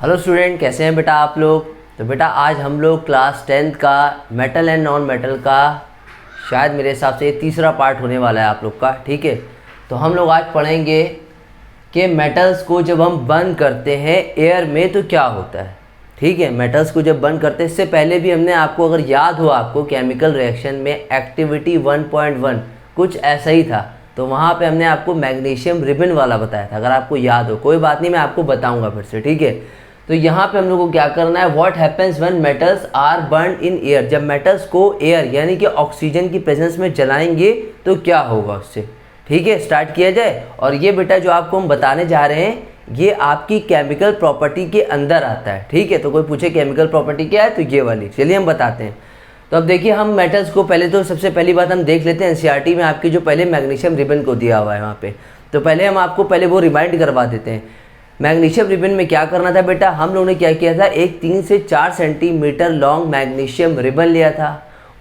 Hello student, कैसे हैं बेटा आप लोग। तो बेटा आज हम लोग क्लास 10th का मेटल एंड नॉन मेटल का शायद मेरे हिसाब से ये तीसरा पार्ट होने वाला है आप लोग का। ठीक है, तो हम लोग आज पढ़ेंगे कि मेटल्स को जब हम बर्न करते हैं एयर में तो क्या होता है। ठीक है, मेटल्स को जब बर्न करते हैं, इससे पहले भी हमने आपको, अगर याद हो आपको, केमिकल रिएक्शन में एक्टिविटी 1.1 कुछ ऐसा ही था, तो वहाँ पे हमने आपको मैग्नीशियम रिबन वाला बताया था। अगर आपको याद हो, कोई बात नहीं, मैं आपको बताऊंगा फिर से। ठीक है, तो यहाँ पे हम लोग को क्या करना है, what happens when metals are burn in air. जब मेटल्स को एयर यानी कि ऑक्सीजन की प्रेजेंस में जलाएंगे तो क्या होगा उससे। ठीक है, स्टार्ट किया जाए। और ये बेटा जो आपको हम बताने जा रहे हैं ये आपकी केमिकल प्रॉपर्टी के अंदर आता है। ठीक है, तो कोई पूछे केमिकल प्रॉपर्टी क्या है तो ये वाली, चलिए हम बताते हैं। तो अब देखिए, हम मेटल्स को पहले तो सबसे पहली बात हम देख लेते हैं एनसीईआरटी में आपकी जो पहले मैग्नीशियम रिबन को दिया हुआ है वहाँ पे। तो पहले हम आपको पहले वो रिमाइंड करवा देते हैं। मैग्नीशियम रिबन में क्या करना था बेटा, हम लोगों ने क्या किया था, एक 3 से 4 सेंटीमीटर लॉन्ग मैग्नीशियम रिबन लिया था।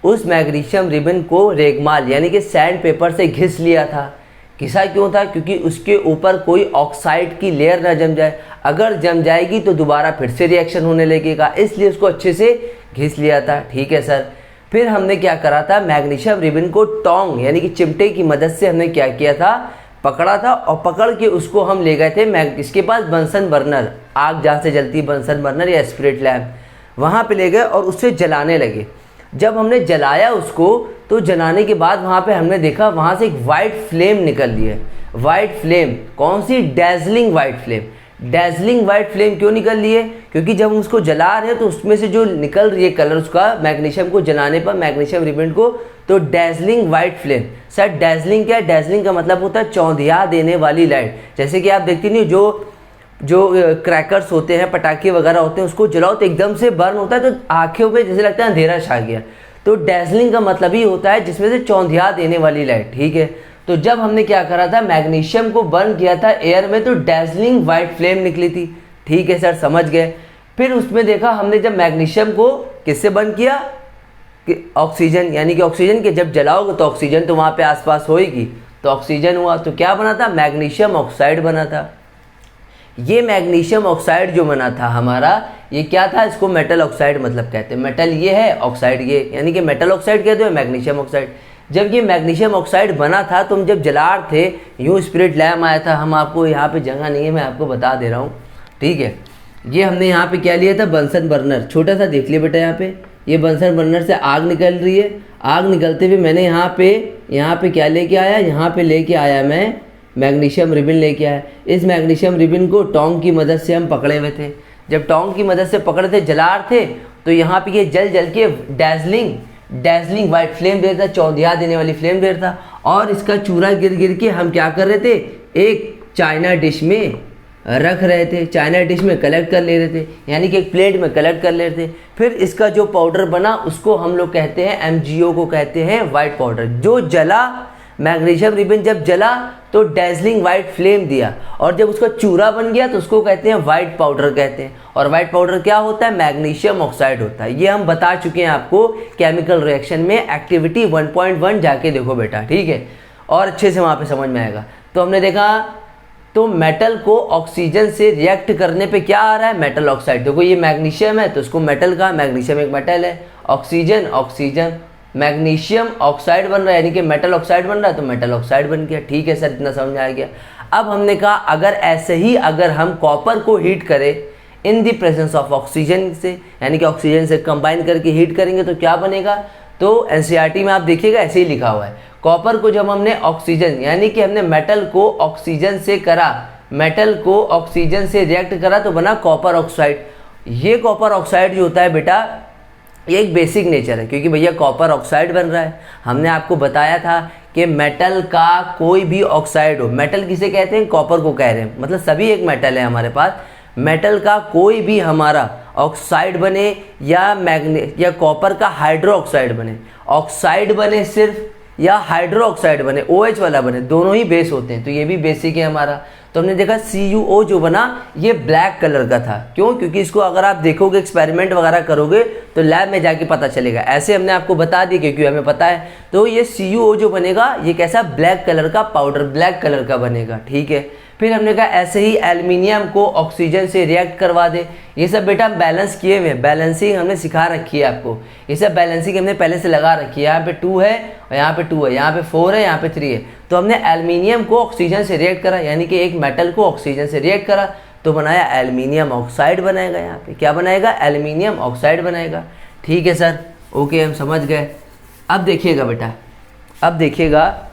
उस मैग्नीशियम रिबन को रेगमाल यानी कि सैंड पेपर से घिस लिया था। घिसा क्यों था, क्योंकि उसके ऊपर कोई ऑक्साइड की लेयर ना जम जाए। अगर जम जाएगी तो दोबारा फिर से रिएक्शन होने लगेगा, इसलिए उसको अच्छे से घिस लिया था। ठीक है सर। फिर हमने क्या करा था, मैग्नीशियम रिबन को टोंग यानी कि चिमटे की मदद से हमने क्या किया था, पकड़ा था। और पकड़ के उसको हम ले गए थे इसके पास बंसन बर्नर, आग जहाँ से जलती है बंसन बर्नर या स्पिरिट लैम्प, वहाँ पे ले गए और उससे जलाने लगे। जब हमने जलाया उसको, तो जलाने के बाद वहाँ पे हमने देखा वहाँ से एक वाइट फ्लेम निकल रही है। वाइट फ्लेम कौन सी, dazzling white flame. Dazzling white flame क्यों निकल रही है, क्योंकि जब हम उसको जला रहे हैं तो उसमें से जो निकल रही है कलर उसका, मैग्नीशियम को जलाने पर मैग्नीशियम रिबन को, तो dazzling white flame. Sir dazzling क्या है, डैजलिंग का मतलब होता है चौंधिया देने वाली लाइट। जैसे कि आप देखते नहीं, जो क्रैकर्स होते हैं, पटाखे वगैरह होते हैं, उसको जलाओ तो एकदम से बर्न होता है, तो आंखों पे जैसे लगता है अंधेरा छा गया। तो डैजलिंग का मतलब ही होता है जिसमें से चौंधिया देने वाली लाइट। ठीक है, तो जब हमने क्या करा था, मैग्नीशियम को बर्न किया था एयर में, तो डैजलिंग वाइट फ्लेम निकली थी। ठीक है सर, समझ गए। फिर उसमें देखा हमने, जब मैग्नीशियम को किससे बर्न किया, कि ऑक्सीजन, यानी कि ऑक्सीजन के जब जलाओगे तो ऑक्सीजन तो वहाँ पे आसपास होएगी, तो ऑक्सीजन हुआ, तो क्या बना था, मैग्नीशियम ऑक्साइड बना था। ये मैग्नीशियम ऑक्साइड जो बना था हमारा, ये क्या था, इसको मेटल ऑक्साइड मतलब कहते हैं। मेटल ये है, ऑक्साइड ये, यानी कि मेटल ऑक्साइड कहते हैं, मैग्नीशियम ऑक्साइड। जब ये मैग्नीशियम ऑक्साइड बना था तो हम जब जला रहे थे, यूँ स्पिरिट लैम्प आया था, हम आपको यहाँ पे जगह नहीं है, मैं आपको बता दे रहा हूँ। ठीक है, ये हमने यहाँ पे क्या लिया था, बंसन बर्नर, छोटा सा देख लिया बेटा। यहाँ पे ये बंसन बर्नर से आग निकल रही है। आग निकलते हुए मैंने यहाँ पे क्या लेके आया, यहाँ पे लेके आया मैं मैग्नीशियम रिबन लेके आया। इस मैग्नीशियम रिबन को टोंग की मदद से हम पकड़े हुए थे। जब टोंग की मदद से पकड़े थे, जला रहे थे, तो यहाँ पे ये जल के डैजलिंग वाइट फ्लेम दे रहा था, चौंधिया देने वाली फ्लेम दे रहा था। और इसका चूरा गिर के हम क्या कर रहे थे, एक चाइना डिश में रख रहे थे, चाइना डिश में कलेक्ट कर ले रहे थे, यानी कि एक प्लेट में कलेक्ट कर ले रहे थे। फिर इसका जो पाउडर बना उसको हम लोग कहते हैं MgO को कहते हैं वाइट पाउडर। जो जला, मैग्नीशियम रिबन जब जला तो डैजलिंग वाइट फ्लेम दिया, और जब उसका चूरा बन गया तो उसको कहते हैं वाइट पाउडर कहते हैं। और वाइट पाउडर क्या होता है, मैग्नीशियम ऑक्साइड होता है। ये हम बता चुके हैं आपको केमिकल रिएक्शन में, एक्टिविटी 1.1 जाके देखो बेटा। ठीक है, और अच्छे से वहाँ पे समझ में आएगा। तो हमने देखा, तो मेटल को ऑक्सीजन से रिएक्ट करने पे क्या आ रहा है, मेटल ऑक्साइड। देखो ये मैग्नीशियम है तो उसको मेटल का, मैग्नीशियम एक मेटल है। ऑक्सीजन मैग्नीशियम ऑक्साइड बन रहा है, यानी कि मेटल ऑक्साइड बन रहा है, तो मेटल ऑक्साइड बन गया। ठीक है सर, इतना समझ में आ गया। अब हमने कहा अगर ऐसे ही अगर हम कॉपर को हीट करें in the presence of oxygen से, यानी कि ऑक्सीजन से कंबाइन करके हीट करेंगे तो क्या बनेगा। तो एनसीईआरटी में आप देखिएगा ऐसे ही लिखा हुआ है, कॉपर को जब हमने ऑक्सीजन यानी कि हमने मेटल को ऑक्सीजन से करा, मेटल को ऑक्सीजन से रिएक्ट करा तो बना कॉपर ऑक्साइड। ये कॉपर ऑक्साइड जो होता है बेटा, ये एक बेसिक नेचर है, क्योंकि भैया कॉपर ऑक्साइड बन रहा है। हमने आपको बताया था कि मेटल का कोई भी ऑक्साइड हो, मेटल किसे कहते हैं, कॉपर को कह रहे हैं, मतलब सभी एक मेटल है हमारे पास। मेटल का कोई भी हमारा ऑक्साइड बने या कॉपर का हाइड्रो ऑक्साइड बने, ऑक्साइड बने सिर्फ या हाइड्रो ऑक्साइड बने, OH वाला बने, दोनों ही बेस होते हैं। तो ये भी बेसिक है हमारा। तो हमने देखा CuO जो बना ये ब्लैक कलर का था। क्यों, क्योंकि इसको अगर आप देखोगे, एक्सपेरिमेंट वगैरह करोगे तो लैब में जाके पता चलेगा। ऐसे हमने आपको बता दी क्योंकि हमें पता है। तो ये CuO जो बनेगा ये कैसा, ब्लैक कलर का पाउडर, ब्लैक कलर का बनेगा। ठीक है, फिर हमने कहा ऐसे ही एल्युमिनियम को ऑक्सीजन से रिएक्ट करवा दे। ये सब बेटा हम बैलेंस किए हुए हैं, बैलेंसिंग हमने सिखा रखी है आपको, ये सब बैलेंसिंग हमने पहले से लगा रखी है। यहाँ पे 2 है और यहाँ पे 2 है, यहाँ पे 4 है, यहाँ पे 3 है। तो हमने एल्युमिनियम को ऑक्सीजन से रिएक्ट करा, यानी कि एक मेटल को ऑक्सीजन से रिएक्ट करा तो बनाया एल्युमिनियम ऑक्साइड बनाएगा। यहाँ पे क्या बनाएगा? एल्युमिनियम ऑक्साइड बनाएगा। ठीक है सर, ओके, हम समझ गए। अब देखिएगा बेटा, अब देखिएगा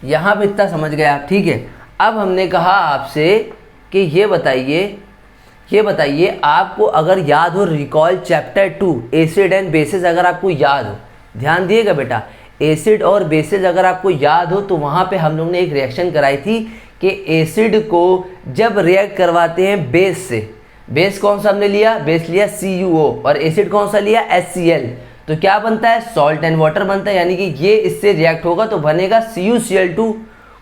यहाँ पे इतना समझ गए आप, ठीक है। अब हमने कहा आपसे कि ये बताइए आपको अगर याद हो, recall chapter 2 acid and bases अगर आपको याद हो, ध्यान दिएगा बेटा, एसिड और बेसिस अगर आपको याद हो तो वहाँ पे हम लोग ने एक रिएक्शन कराई थी कि एसिड को जब रिएक्ट करवाते हैं बेस से, बेस कौन सा हमने लिया? बेस लिया CuO, और एसिड कौन सा लिया? HCl। तो क्या बनता है? सॉल्ट एंड वाटर बनता है, यानी कि ये इससे रिएक्ट होगा तो बनेगा CuCl2,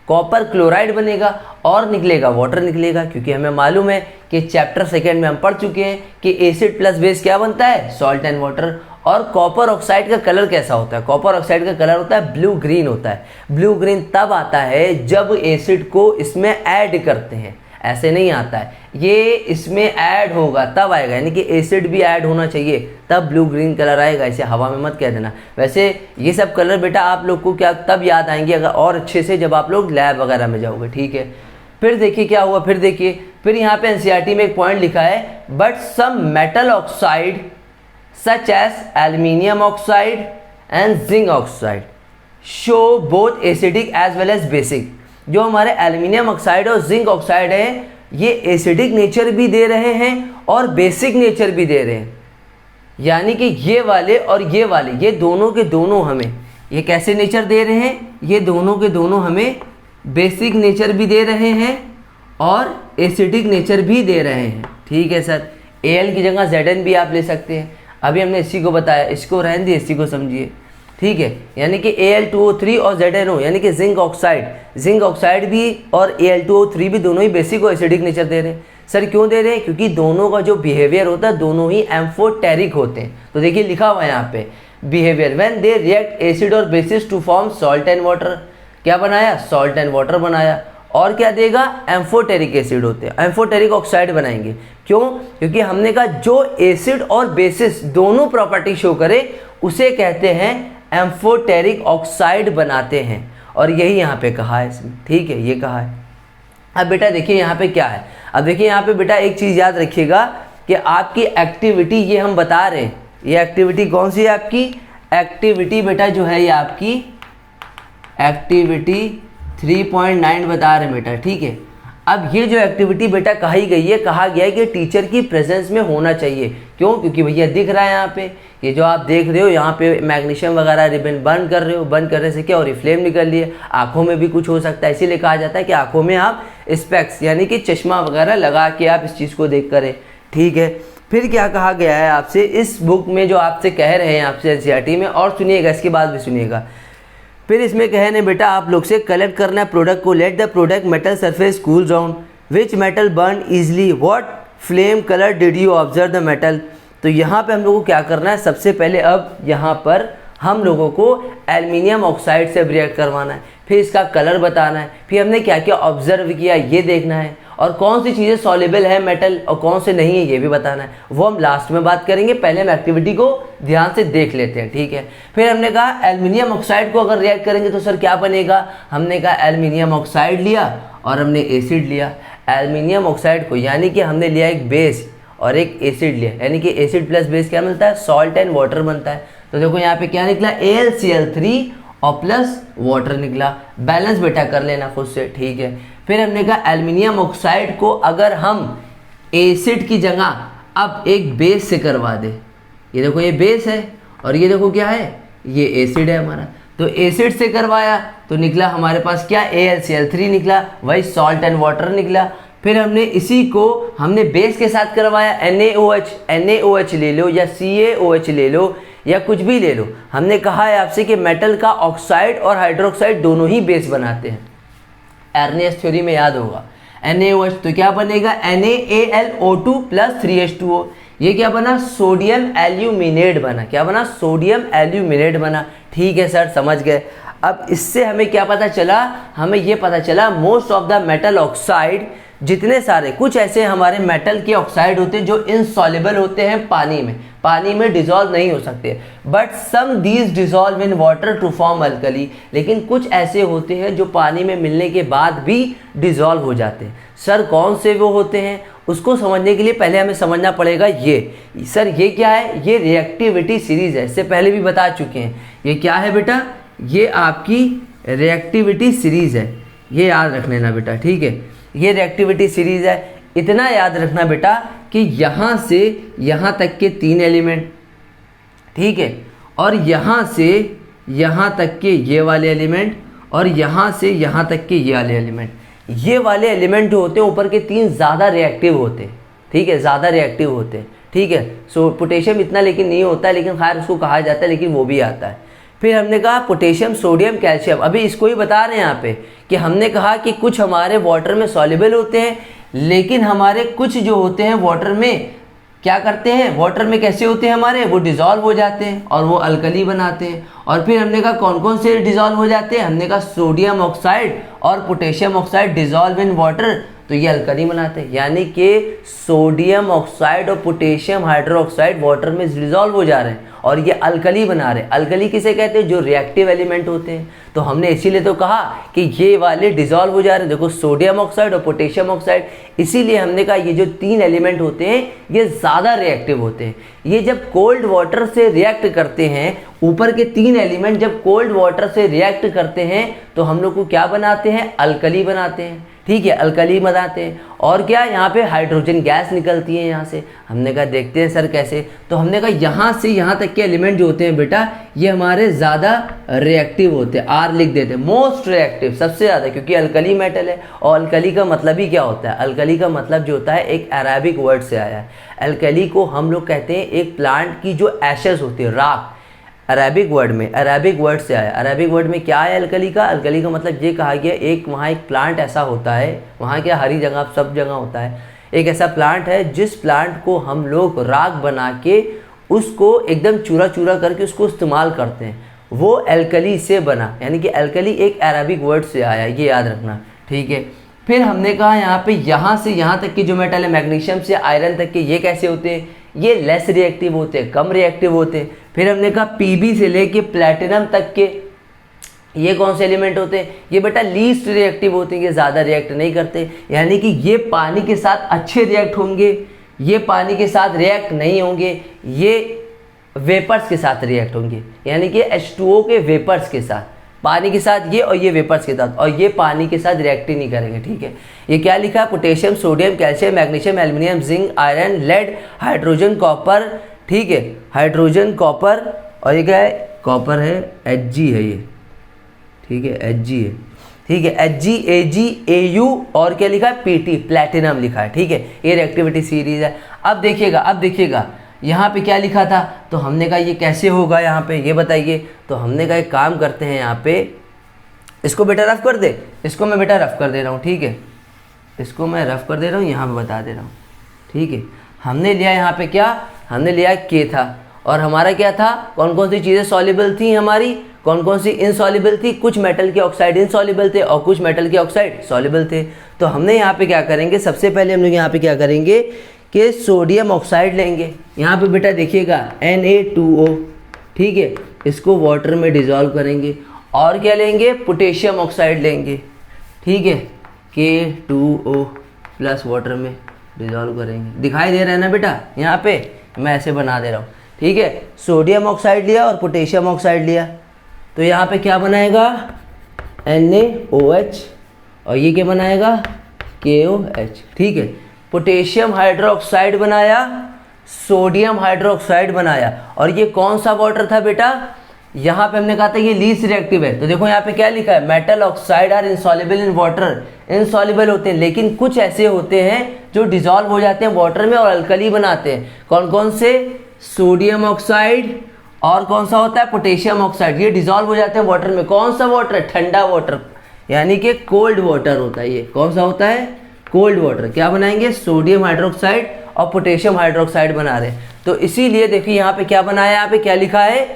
कॉपर क्लोराइड बनेगा और निकलेगा वाटर निकलेगा, क्योंकि हमें मालूम है कि चैप्टर 2 में हम पढ़ चुके हैं कि एसिड प्लस बेस क्या बनता है? Salt and water. और कॉपर ऑक्साइड का कलर कैसा होता है? कॉपर ऑक्साइड का कलर होता है ब्लू ग्रीन होता है। ब्लू ग्रीन तब आता है जब एसिड को इसमें ऐड करते हैं, ऐसे नहीं आता है, ये इसमें ऐड होगा तब आएगा, यानी कि एसिड भी ऐड होना चाहिए तब ब्लू ग्रीन कलर आएगा। इसे हवा में मत कह देना। वैसे ये सब कलर बेटा आप लोग को क्या तब याद आएंगे अगर और अच्छे से जब आप लोग लैब वगैरह में जाओगे, ठीक है। फिर देखिए क्या हुआ, फिर यहाँ पे NCERT में एक पॉइंट लिखा है, but some metal oxide such as aluminium oxide and zinc oxide show both acidic as well as basic. जो हमारे एल्यूमिनियम ऑक्साइड और जिंक ऑक्साइड है ये एसिडिक नेचर भी दे रहे हैं और बेसिक नेचर भी दे रहे हैं, यानी कि ये वाले और ये वाले, ये दोनों के दोनों हमें ये कैसे नेचर दे रहे हैं? ये दोनों के दोनों हमें बेसिक नेचर भी दे रहे हैं और एसिडिक नेचर भी दे रहे हैं, ठीक है सर। Al की जगह Zn भी आप ले सकते हैं। अभी हमने इसी को बताया, इसको रहने दिए, इसी को समझिए, ठीक है। यानी कि Al2O3 और ZnO यानी कि जिंक ऑक्साइड भी और Al2O3 भी दोनों ही बेसिक और एसिडिक नेचर दे रहे हैं। सर क्यों दे रहे हैं? क्योंकि दोनों का जो बिहेवियर होता है दोनों ही एम्फोटेरिक होते हैं। तो देखिए लिखा हुआ है यहाँ पे behaviour when they react acid और bases to form salt and water. क्या बनाया? सॉल्ट एंड वाटर बनाया। और क्या देगा? एम्फोटेरिक एसिड होते हैं, एम्फोटेरिक ऑक्साइड बनाएंगे। क्यों? क्योंकि हमने कहा जो एसिड और बेसिस दोनों प्रॉपर्टी शो करे उसे कहते हैं एम्फोटेरिक ऑक्साइड बनाते हैं, और यही यहाँ पे कहा है इसमें, ठीक है, ये कहा है। अब बेटा देखिए यहाँ पे क्या है, अब देखिए यहाँ पे बेटा एक चीज़ याद रखिएगा कि आपकी एक्टिविटी ये हम बता रहे हैं, ये एक्टिविटी कौन सी है आपकी? एक्टिविटी बेटा जो है ये आपकी एक्टिविटी 3.9 बता रहे हैं बेटा, ठीक है। अब ये जो एक्टिविटी बेटा कही गई है, कहा गया है कि टीचर की प्रेजेंस में होना चाहिए। क्यों? क्योंकि भैया दिख रहा है यहाँ पे, ये जो आप देख रहे हो यहाँ पे मैग्नीशियम वगैरह रिबन बर्न कर रहे हो, बर्न करने से क्या हो रही? फ्लेम निकल रही है। आंखों में भी कुछ हो सकता है, इसीलिए कहा जाता है कि आंखों में आप स्पेक्स यानी कि चश्मा वगैरह लगा के आप इस चीज़ को देख करें, ठीक है। फिर क्या कहा गया है आपसे इस बुक में जो आपसे कह रहे हैं आपसे NCERT में, और सुनिएगा इसके बाद भी सुनिएगा। फिर इसमें कहे ने बेटा आप लोग से कलेक्ट करना है प्रोडक्ट को, let the product metal surface cool down, which metal burn easily, what flame colour did you observe the metal. तो यहाँ पे हम लोगों को क्या करना है? सबसे पहले अब यहाँ पर हम लोगों को एल्युमिनियम ऑक्साइड से रिएक्ट करवाना है, फिर इसका कलर बताना है, फिर हमने क्या क्या ऑब्जर्व किया ये देखना है, और कौन सी चीज़ें सॉल्युबल है मेटल और कौन से नहीं है ये भी बताना है। वो हम लास्ट में बात करेंगे, पहले हम एक्टिविटी को ध्यान से देख लेते हैं, ठीक है। फिर हमने कहा एल्युमिनियम ऑक्साइड को अगर रिएक्ट करेंगे तो सर क्या बनेगा? हमने कहा एल्युमिनियम ऑक्साइड लिया और हमने एसिड लिया। एल्युमिनियम ऑक्साइड को यानी कि हमने लिया एक बेस और एक एसिड लिया, यानी कि एसिड प्लस बेस क्या मिलता है? सॉल्ट एंड वाटर बनता है। तो देखो यहाँ पे क्या निकला? AlCl3 और प्लस वाटर निकला। बैलेंस बेटा कर लेना खुद से, ठीक है। फिर हमने कहा एल्युमिनियम ऑक्साइड को अगर हम एसिड की जगह अब एक बेस से करवा दे, ये देखो ये बेस है और ये देखो क्या है? ये एसिड है हमारा। तो एसिड से करवाया तो निकला हमारे पास क्या? AlCl3 निकला, वही सॉल्ट एंड वाटर निकला। फिर हमने इसी को हमने बेस के साथ करवाया, NaOH ले लो या CaOH ले लो या कुछ भी ले लो। हमने कहा है आपसे कि मेटल का ऑक्साइड और हाइड्रोक्साइड दोनों ही बेस बनाते हैं, एर्नियस थ्योरी में याद होगा। NaOH तो क्या बनेगा? NaAlO2 plus 3H2O। ये क्या बना? सोडियम एल्यूमिनेट बना। क्या बना? सोडियम एल्यूमिनेट बना, ठीक है सर, समझ गए। अब इससे हमें क्या पता चला, हमें ये पता चला most of the metal oxide, जितने सारे कुछ ऐसे हमारे मेटल के ऑक्साइड होते हैं जो इनसॉल्युबल होते हैं पानी में डिसॉल्व नहीं हो सकते, but some these dissolve in water to form alkali, लेकिन कुछ ऐसे होते हैं जो पानी में मिलने के बाद भी डिसॉल्व हो जाते हैं। सर कौन से वो होते हैं, उसको समझने के लिए पहले हमें समझना पड़ेगा सर ये क्या है, ये रिएक्टिविटी सीरीज है, इससे पहले भी बता चुके हैं। ये क्या है बेटा, ये आपकी रिएक्टिविटी सीरीज है, ये याद रख लेना बेटा, ठीक है। ये रिएक्टिविटी सीरीज है, इतना याद रखना बेटा कि यहाँ से यहाँ तक के 3 एलिमेंट, ठीक है, और यहाँ से यहाँ तक के ये वाले एलिमेंट, और यहाँ से यहाँ तक के ये वाले एलिमेंट, ये वाले एलिमेंट जो होते हैं ऊपर के 3 ज़्यादा रिएक्टिव होते हैं, ठीक है, ज़्यादा रिएक्टिव होते हैं, ठीक है। सो पोटेशियम इतना लेकिन नहीं होता है, लेकिन खैर उसको कहा जाता है, लेकिन वो भी आता है। फिर हमने कहा पोटेशियम, सोडियम, कैल्शियम, अभी इसको ही बता रहे हैं यहाँ पे कि हमने कहा कि कुछ हमारे वाटर में सॉल्युबल होते हैं, लेकिन हमारे कुछ जो होते हैं वाटर में क्या करते हैं, वाटर में कैसे होते हैं हमारे, वो डिसॉल्व हो जाते हैं और वो अल्कली बनाते हैं। और फिर हमने कहा कौन कौन से डिसॉल्व हो जाते हैं, हमने कहा सोडियम ऑक्साइड और potassium oxide dissolve in water, तो ये अल्कली बनाते हैं, यानी कि सोडियम ऑक्साइड और पोटेशियम हाइड्रोक्साइड वाटर में डिसॉल्व हो जा रहे हैं और ये अल्कली बना रहे हैं। अल्कली किसे कहते हैं, जो रिएक्टिव एलिमेंट होते हैं। तो हमने इसीलिए तो कहा कि ये वाले डिसॉल्व हो जा रहे हैं, देखो सोडियम ऑक्साइड और पोटेशियम ऑक्साइड, इसीलिए हमने कहा ये जो 3 एलिमेंट होते हैं ये ज़्यादा रिएक्टिव होते हैं। ये जब कोल्ड वाटर से रिएक्ट करते हैं, ऊपर के 3 एलिमेंट जब कोल्ड वाटर से रिएक्ट करते हैं तो हम लोग को क्या बनाते हैं, अल्कली बनाते हैं, ठीक है, अल्कली बनाते हैं। और क्या, यहाँ पे हाइड्रोजन गैस निकलती है यहाँ से। हमने कहा देखते हैं सर कैसे, तो हमने कहा यहाँ से यहाँ तक के एलिमेंट जो होते हैं बेटा ये हमारे ज़्यादा रिएक्टिव होते हैं, आर लिख देते हैं, मोस्ट रिएक्टिव, सबसे ज़्यादा, क्योंकि अल्कली मेटल है। और अल्कली का मतलब ही क्या होता है, अल्कली का मतलब जो होता है एक अरेबिक वर्ड से आया है। अल्कली को हम लोग कहते हैं एक प्लांट की जो एशेस होती है, राख, अरेबिक वर्ड से आया। अरेबिक वर्ड में क्या है अल्कली का, अल्कली का मतलब ये कहा गया एक वहाँ एक प्लांट ऐसा होता है, वहाँ क्या हरी जगह सब जगह होता है, एक ऐसा प्लांट है जिस प्लांट को हम लोग राख बना के उसको एकदम चूरा चूरा करके उसको इस्तेमाल करते हैं, वो अल्कली से बना, यानी कि अल्कली एक अरेबिक वर्ड से आया, ये याद रखना, ठीक है। फिर हमने कहा यहाँ पे यहाँ से यहाँ तक के जो मेटल है, मैग्नीशियम से आयरन तक के, ये कैसे होते हैं, ये लेस रिएक्टिव होते हैं, कम रिएक्टिव होते हैं। फिर हमने कहा पीबी से लेके प्लैटिनम तक के ये कौन से एलिमेंट होते हैं, ये बेटा लीस्ट रिएक्टिव होते हैं, ये ज़्यादा रिएक्ट नहीं करते, यानी कि ये पानी के साथ अच्छे रिएक्ट होंगे, ये पानी के साथ रिएक्ट नहीं होंगे, ये वेपर्स के साथ रिएक्ट होंगे, यानी कि H2O के वेपर्स के साथ, पानी के साथ ये और ये वेपर्स के साथ, और ये पानी के साथ रिएक्ट ही नहीं करेंगे, ठीक है। ये क्या लिखा है, potassium, sodium, calcium, magnesium, aluminium, zinc, iron, lead, hydrogen, copper, ठीक है, हाइड्रोजन, कॉपर, और ये क्या है, कॉपर है, Hg है ये, ठीक है, Hg है, ठीक है, Hg, Ag, Au, और क्या लिखा है, Pt, प्लैटिनम लिखा है, ठीक है। ये रिएक्टिविटी सीरीज है। अब देखिएगा यहाँ पे क्या लिखा था, तो हमने कहा ये कैसे होगा यहाँ पे, ये बताइए। तो हमने कहा एक काम करते हैं, यहाँ पे इसको बेटा रफ कर दे, इसको मैं बेटा रफ कर दे रहा हूँ, ठीक है, इसको मैं रफ कर दे रहा हूँ, यहाँ पे बता दे रहा हूँ, ठीक है। हमने लिया यहाँ पे क्या, हमने लिया K था, और हमारा क्या था, कौन कौन सी चीज़ें सॉल्युबल थी हमारी, कौन कौन सी इनसॉल्युबल थी, कुछ मेटल के ऑक्साइड इनसॉल्युबल थे और कुछ मेटल के ऑक्साइड सॉल्युबल थे। तो हमने यहाँ पे क्या करेंगे, सबसे पहले हम लोग यहाँ पे क्या करेंगे कि सोडियम ऑक्साइड लेंगे, यहाँ पे बेटा देखिएगा Na2O, ठीक है, इसको वाटर में डिज़ोल्व करेंगे, और क्या लेंगे, पोटेशियम ऑक्साइड लेंगे, ठीक है, K2O प्लस वाटर में डिज़ोल्व करेंगे। दिखाई दे रहा है ना बेटा, यहाँ पे मैं ऐसे बना दे रहा हूँ, ठीक है। सोडियम ऑक्साइड लिया और पोटेशियम ऑक्साइड लिया, तो यहाँ पे क्या बनाएगा, NaOH, और ये क्या बनाएगा, KOH, ठीक है। पोटेशियम हाइड्रोक्साइड बनाया, सोडियम हाइड्रोक्साइड बनाया, और ये कौन सा वाटर था बेटा, यहाँ पे हमने कहा था ये लीस्ट रिएक्टिव है। तो देखो यहाँ पे क्या लिखा है, metal oxide are insoluble in water, insoluble होते हैं, लेकिन कुछ ऐसे होते हैं जो डिसॉल्व हो जाते हैं वाटर में और अल्कली बनाते हैं। कौन कौन से, सोडियम ऑक्साइड, और कौन सा होता है, पोटेशियम ऑक्साइड, ये डिसॉल्व हो जाते हैं वाटर में। कौन सा वाटर, ठंडा वाटर, यानी कि कोल्ड वाटर होता है ये, कौन सा होता है, कोल्ड वाटर। क्या बनाएंगे, सोडियम हाइड्रोक्साइड और पोटेशियम हाइड्रोक्साइड बना रहे हैं। तो इसीलिए देखिए यहाँ पे क्या बनाया, यहाँ पे क्या लिखा है,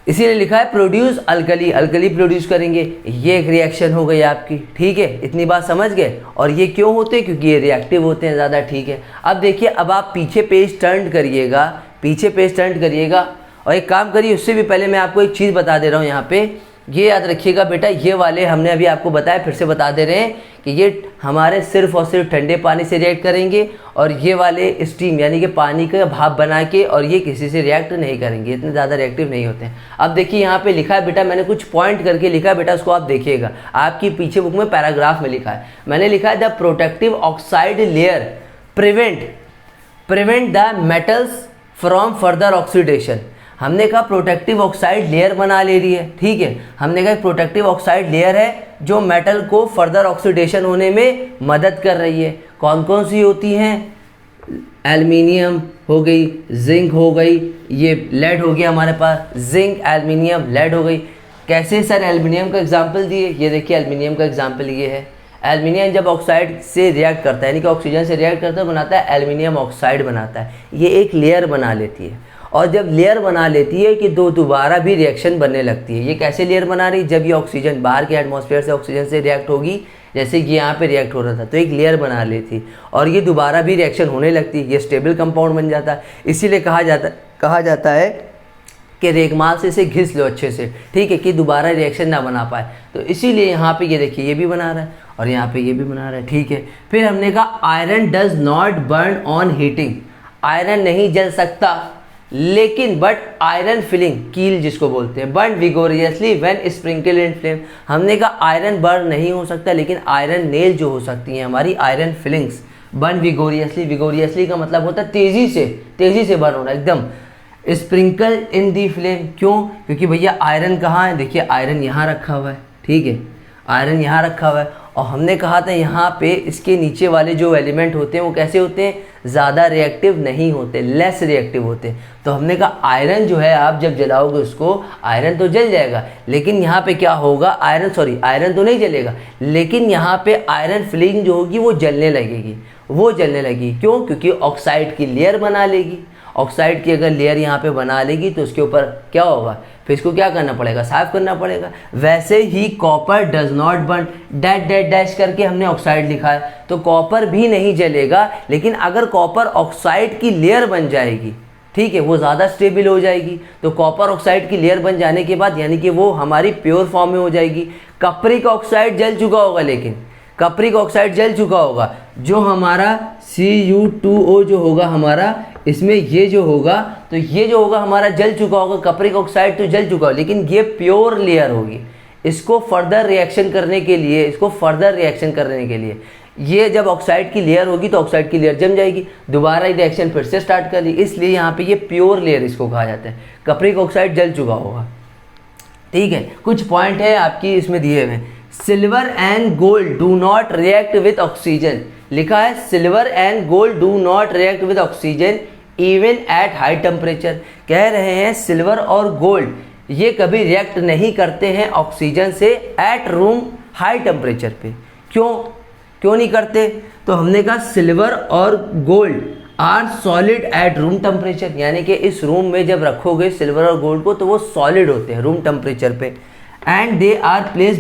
इसीलिए लिखा है प्रोड्यूस अल्कली, अल्कली प्रोड्यूस करेंगे। ये एक रिएक्शन हो गई आपकी, ठीक है, इतनी बात समझ गए। और ये क्यों होते हैं? क्योंकि ये रिएक्टिव होते हैं ज़्यादा, ठीक है। अब देखिए, अब आप पीछे पेज टर्न करिएगा, पीछे पेज टर्न करिएगा और एक काम करिए, उससे भी पहले मैं आपको एक चीज़ बता दे रहा हूँ यहाँ पे, ये याद रखिएगा बेटा, ये वाले हमने अभी आपको बताया, फिर से बता दे रहे हैं कि ये हमारे सिर्फ और सिर्फ ठंडे पानी से रिएक्ट करेंगे, और ये वाले स्टीम यानी कि पानी का भाप बना के, और ये किसी से रिएक्ट नहीं करेंगे, इतने ज़्यादा रिएक्टिव नहीं होते हैं। अब देखिए यहाँ पे लिखा है बेटा, मैंने कुछ पॉइंट करके लिखा है बेटा, उसको आप देखिएगा, आपकी पीछे बुक में पैराग्राफ में लिखा है, मैंने लिखा है the protective oxide layer prevent the metals from further oxidation. हमने कहा प्रोटेक्टिव ऑक्साइड लेयर बना ले रही है, ठीक है, हमने कहा प्रोटेक्टिव ऑक्साइड लेयर है जो मेटल को फर्दर ऑक्सीडेशन होने में मदद कर रही है। कौन कौन सी होती हैं? एल्युमिनियम हो गई, जिंक हो गई, ये लेड हो गया हमारे पास, जिंक एल्युमिनियम लेड हो गई। कैसे सर एल्युमिनियम का एग्जाम्पल दिए? ये देखिए एल्युमिनियम का एग्जाम्पल ये है। एल्युमिनियम जब ऑक्साइड से रिएक्ट करता है, यानी कि ऑक्सीजन से रिएक्ट करता है, बनाता है एल्युमिनियम ऑक्साइड बनाता है, ये एक लेयर बना लेती है। और जब लेयर बना लेती है कि दोबारा भी रिएक्शन बनने लगती है। ये कैसे लेयर बना रही? जब ये ऑक्सीजन बाहर के एटमॉस्फेयर से ऑक्सीजन से रिएक्ट होगी, जैसे कि यहाँ पे रिएक्ट हो रहा था, तो एक लेयर बना लेती और ये दोबारा भी रिएक्शन होने लगती, ये स्टेबल कंपाउंड बन जाता है। इसीलिए कहा जाता है कि रेगमाल से इसे घिस लो अच्छे से, ठीक है, कि दोबारा रिएक्शन ना बना पाए। तो इसीलिए यहाँ पे ये देखिए, ये भी बना रहा है और यहाँ पे ये भी बना रहा है, ठीक है। फिर हमने कहा iron does not burn on heating, iron नहीं जल सकता, लेकिन बट आयरन फिलिंग कील जिसको बोलते हैं, burn vigorously when sprinkle in flame. हमने कहा आयरन बर्न नहीं हो सकता, लेकिन आयरन नेल जो हो सकती हैं हमारी आयरन फिलिंग्स, बर्न विगोरियसली, विगोरियसली का मतलब होता है तेजी से बर्न होना एकदम। स्प्रिंकल इन दी फ्लेम, क्यों? क्योंकि भैया आयरन कहाँ है? देखिए आयरन यहाँ रखा हुआ है, ठीक है, आयरन यहाँ रखा हुआ है। और हमने कहा था यहाँ पे इसके नीचे वाले जो एलिमेंट होते हैं वो कैसे होते हैं? ज़्यादा रिएक्टिव नहीं होते, लेस रिएक्टिव होते हैं। तो हमने कहा आयरन जो है, आप जब जलाओगे उसको, आयरन तो जल जाएगा, लेकिन यहाँ पे क्या होगा? आयरन तो नहीं जलेगा, लेकिन यहाँ पे आयरन फिलिंग जो होगी वो जलने लगेगी, क्यों? क्योंकि ऑक्साइड की लेयर बना लेगी। ऑक्साइड की अगर लेयर यहाँ पे बना लेगी तो उसके ऊपर क्या होगा? फिर इसको क्या करना पड़ेगा? साफ करना पड़ेगा। वैसे ही copper does not burn, dash करके हमने ऑक्साइड लिखा है, तो कॉपर भी नहीं जलेगा, लेकिन अगर कॉपर ऑक्साइड की लेयर बन जाएगी, ठीक है, वो ज़्यादा स्टेबल हो जाएगी। तो कॉपर ऑक्साइड की लेयर बन जाने के बाद यानी कि वो हमारी प्योर फॉर्म में हो जाएगी। कपरिक ऑक्साइड जल चुका होगा, लेकिन कपरिक ऑक्साइड जल चुका होगा, जो हमारा Cu2O जो होगा हमारा, इसमें ये जो होगा, तो ये जो होगा हमारा जल चुका होगा, कपरिक ऑक्साइड तो जल चुका होगा, लेकिन ये प्योर लेयर होगी। इसको फर्दर रिएक्शन करने के लिए ये जब ऑक्साइड की लेयर होगी तो ऑक्साइड की लेयर जम जाएगी, दोबारा रिएक्शन फिर से स्टार्ट कर दी, इसलिए यहाँ पे ये प्योर लेयर इसको कहा जाता है। कपरिक ऑक्साइड जल चुका होगा, ठीक है। कुछ पॉइंट है आपकी इसमें दिए हुए। Silver and gold do not react with oxygen, लिखा है silver and gold do not react with oxygen even at high temperature. कह रहे हैं सिल्वर और गोल्ड ये कभी रिएक्ट नहीं करते हैं ऑक्सीजन से एट रूम हाई टेम्परेचर पे। क्यों नहीं करते? तो हमने कहा सिल्वर और gold are solid at room temperature, यानी कि इस रूम में जब रखोगे सिल्वर और गोल्ड को तो वो सॉलिड होते हैं रूम टेम्परेचर पे। And they are place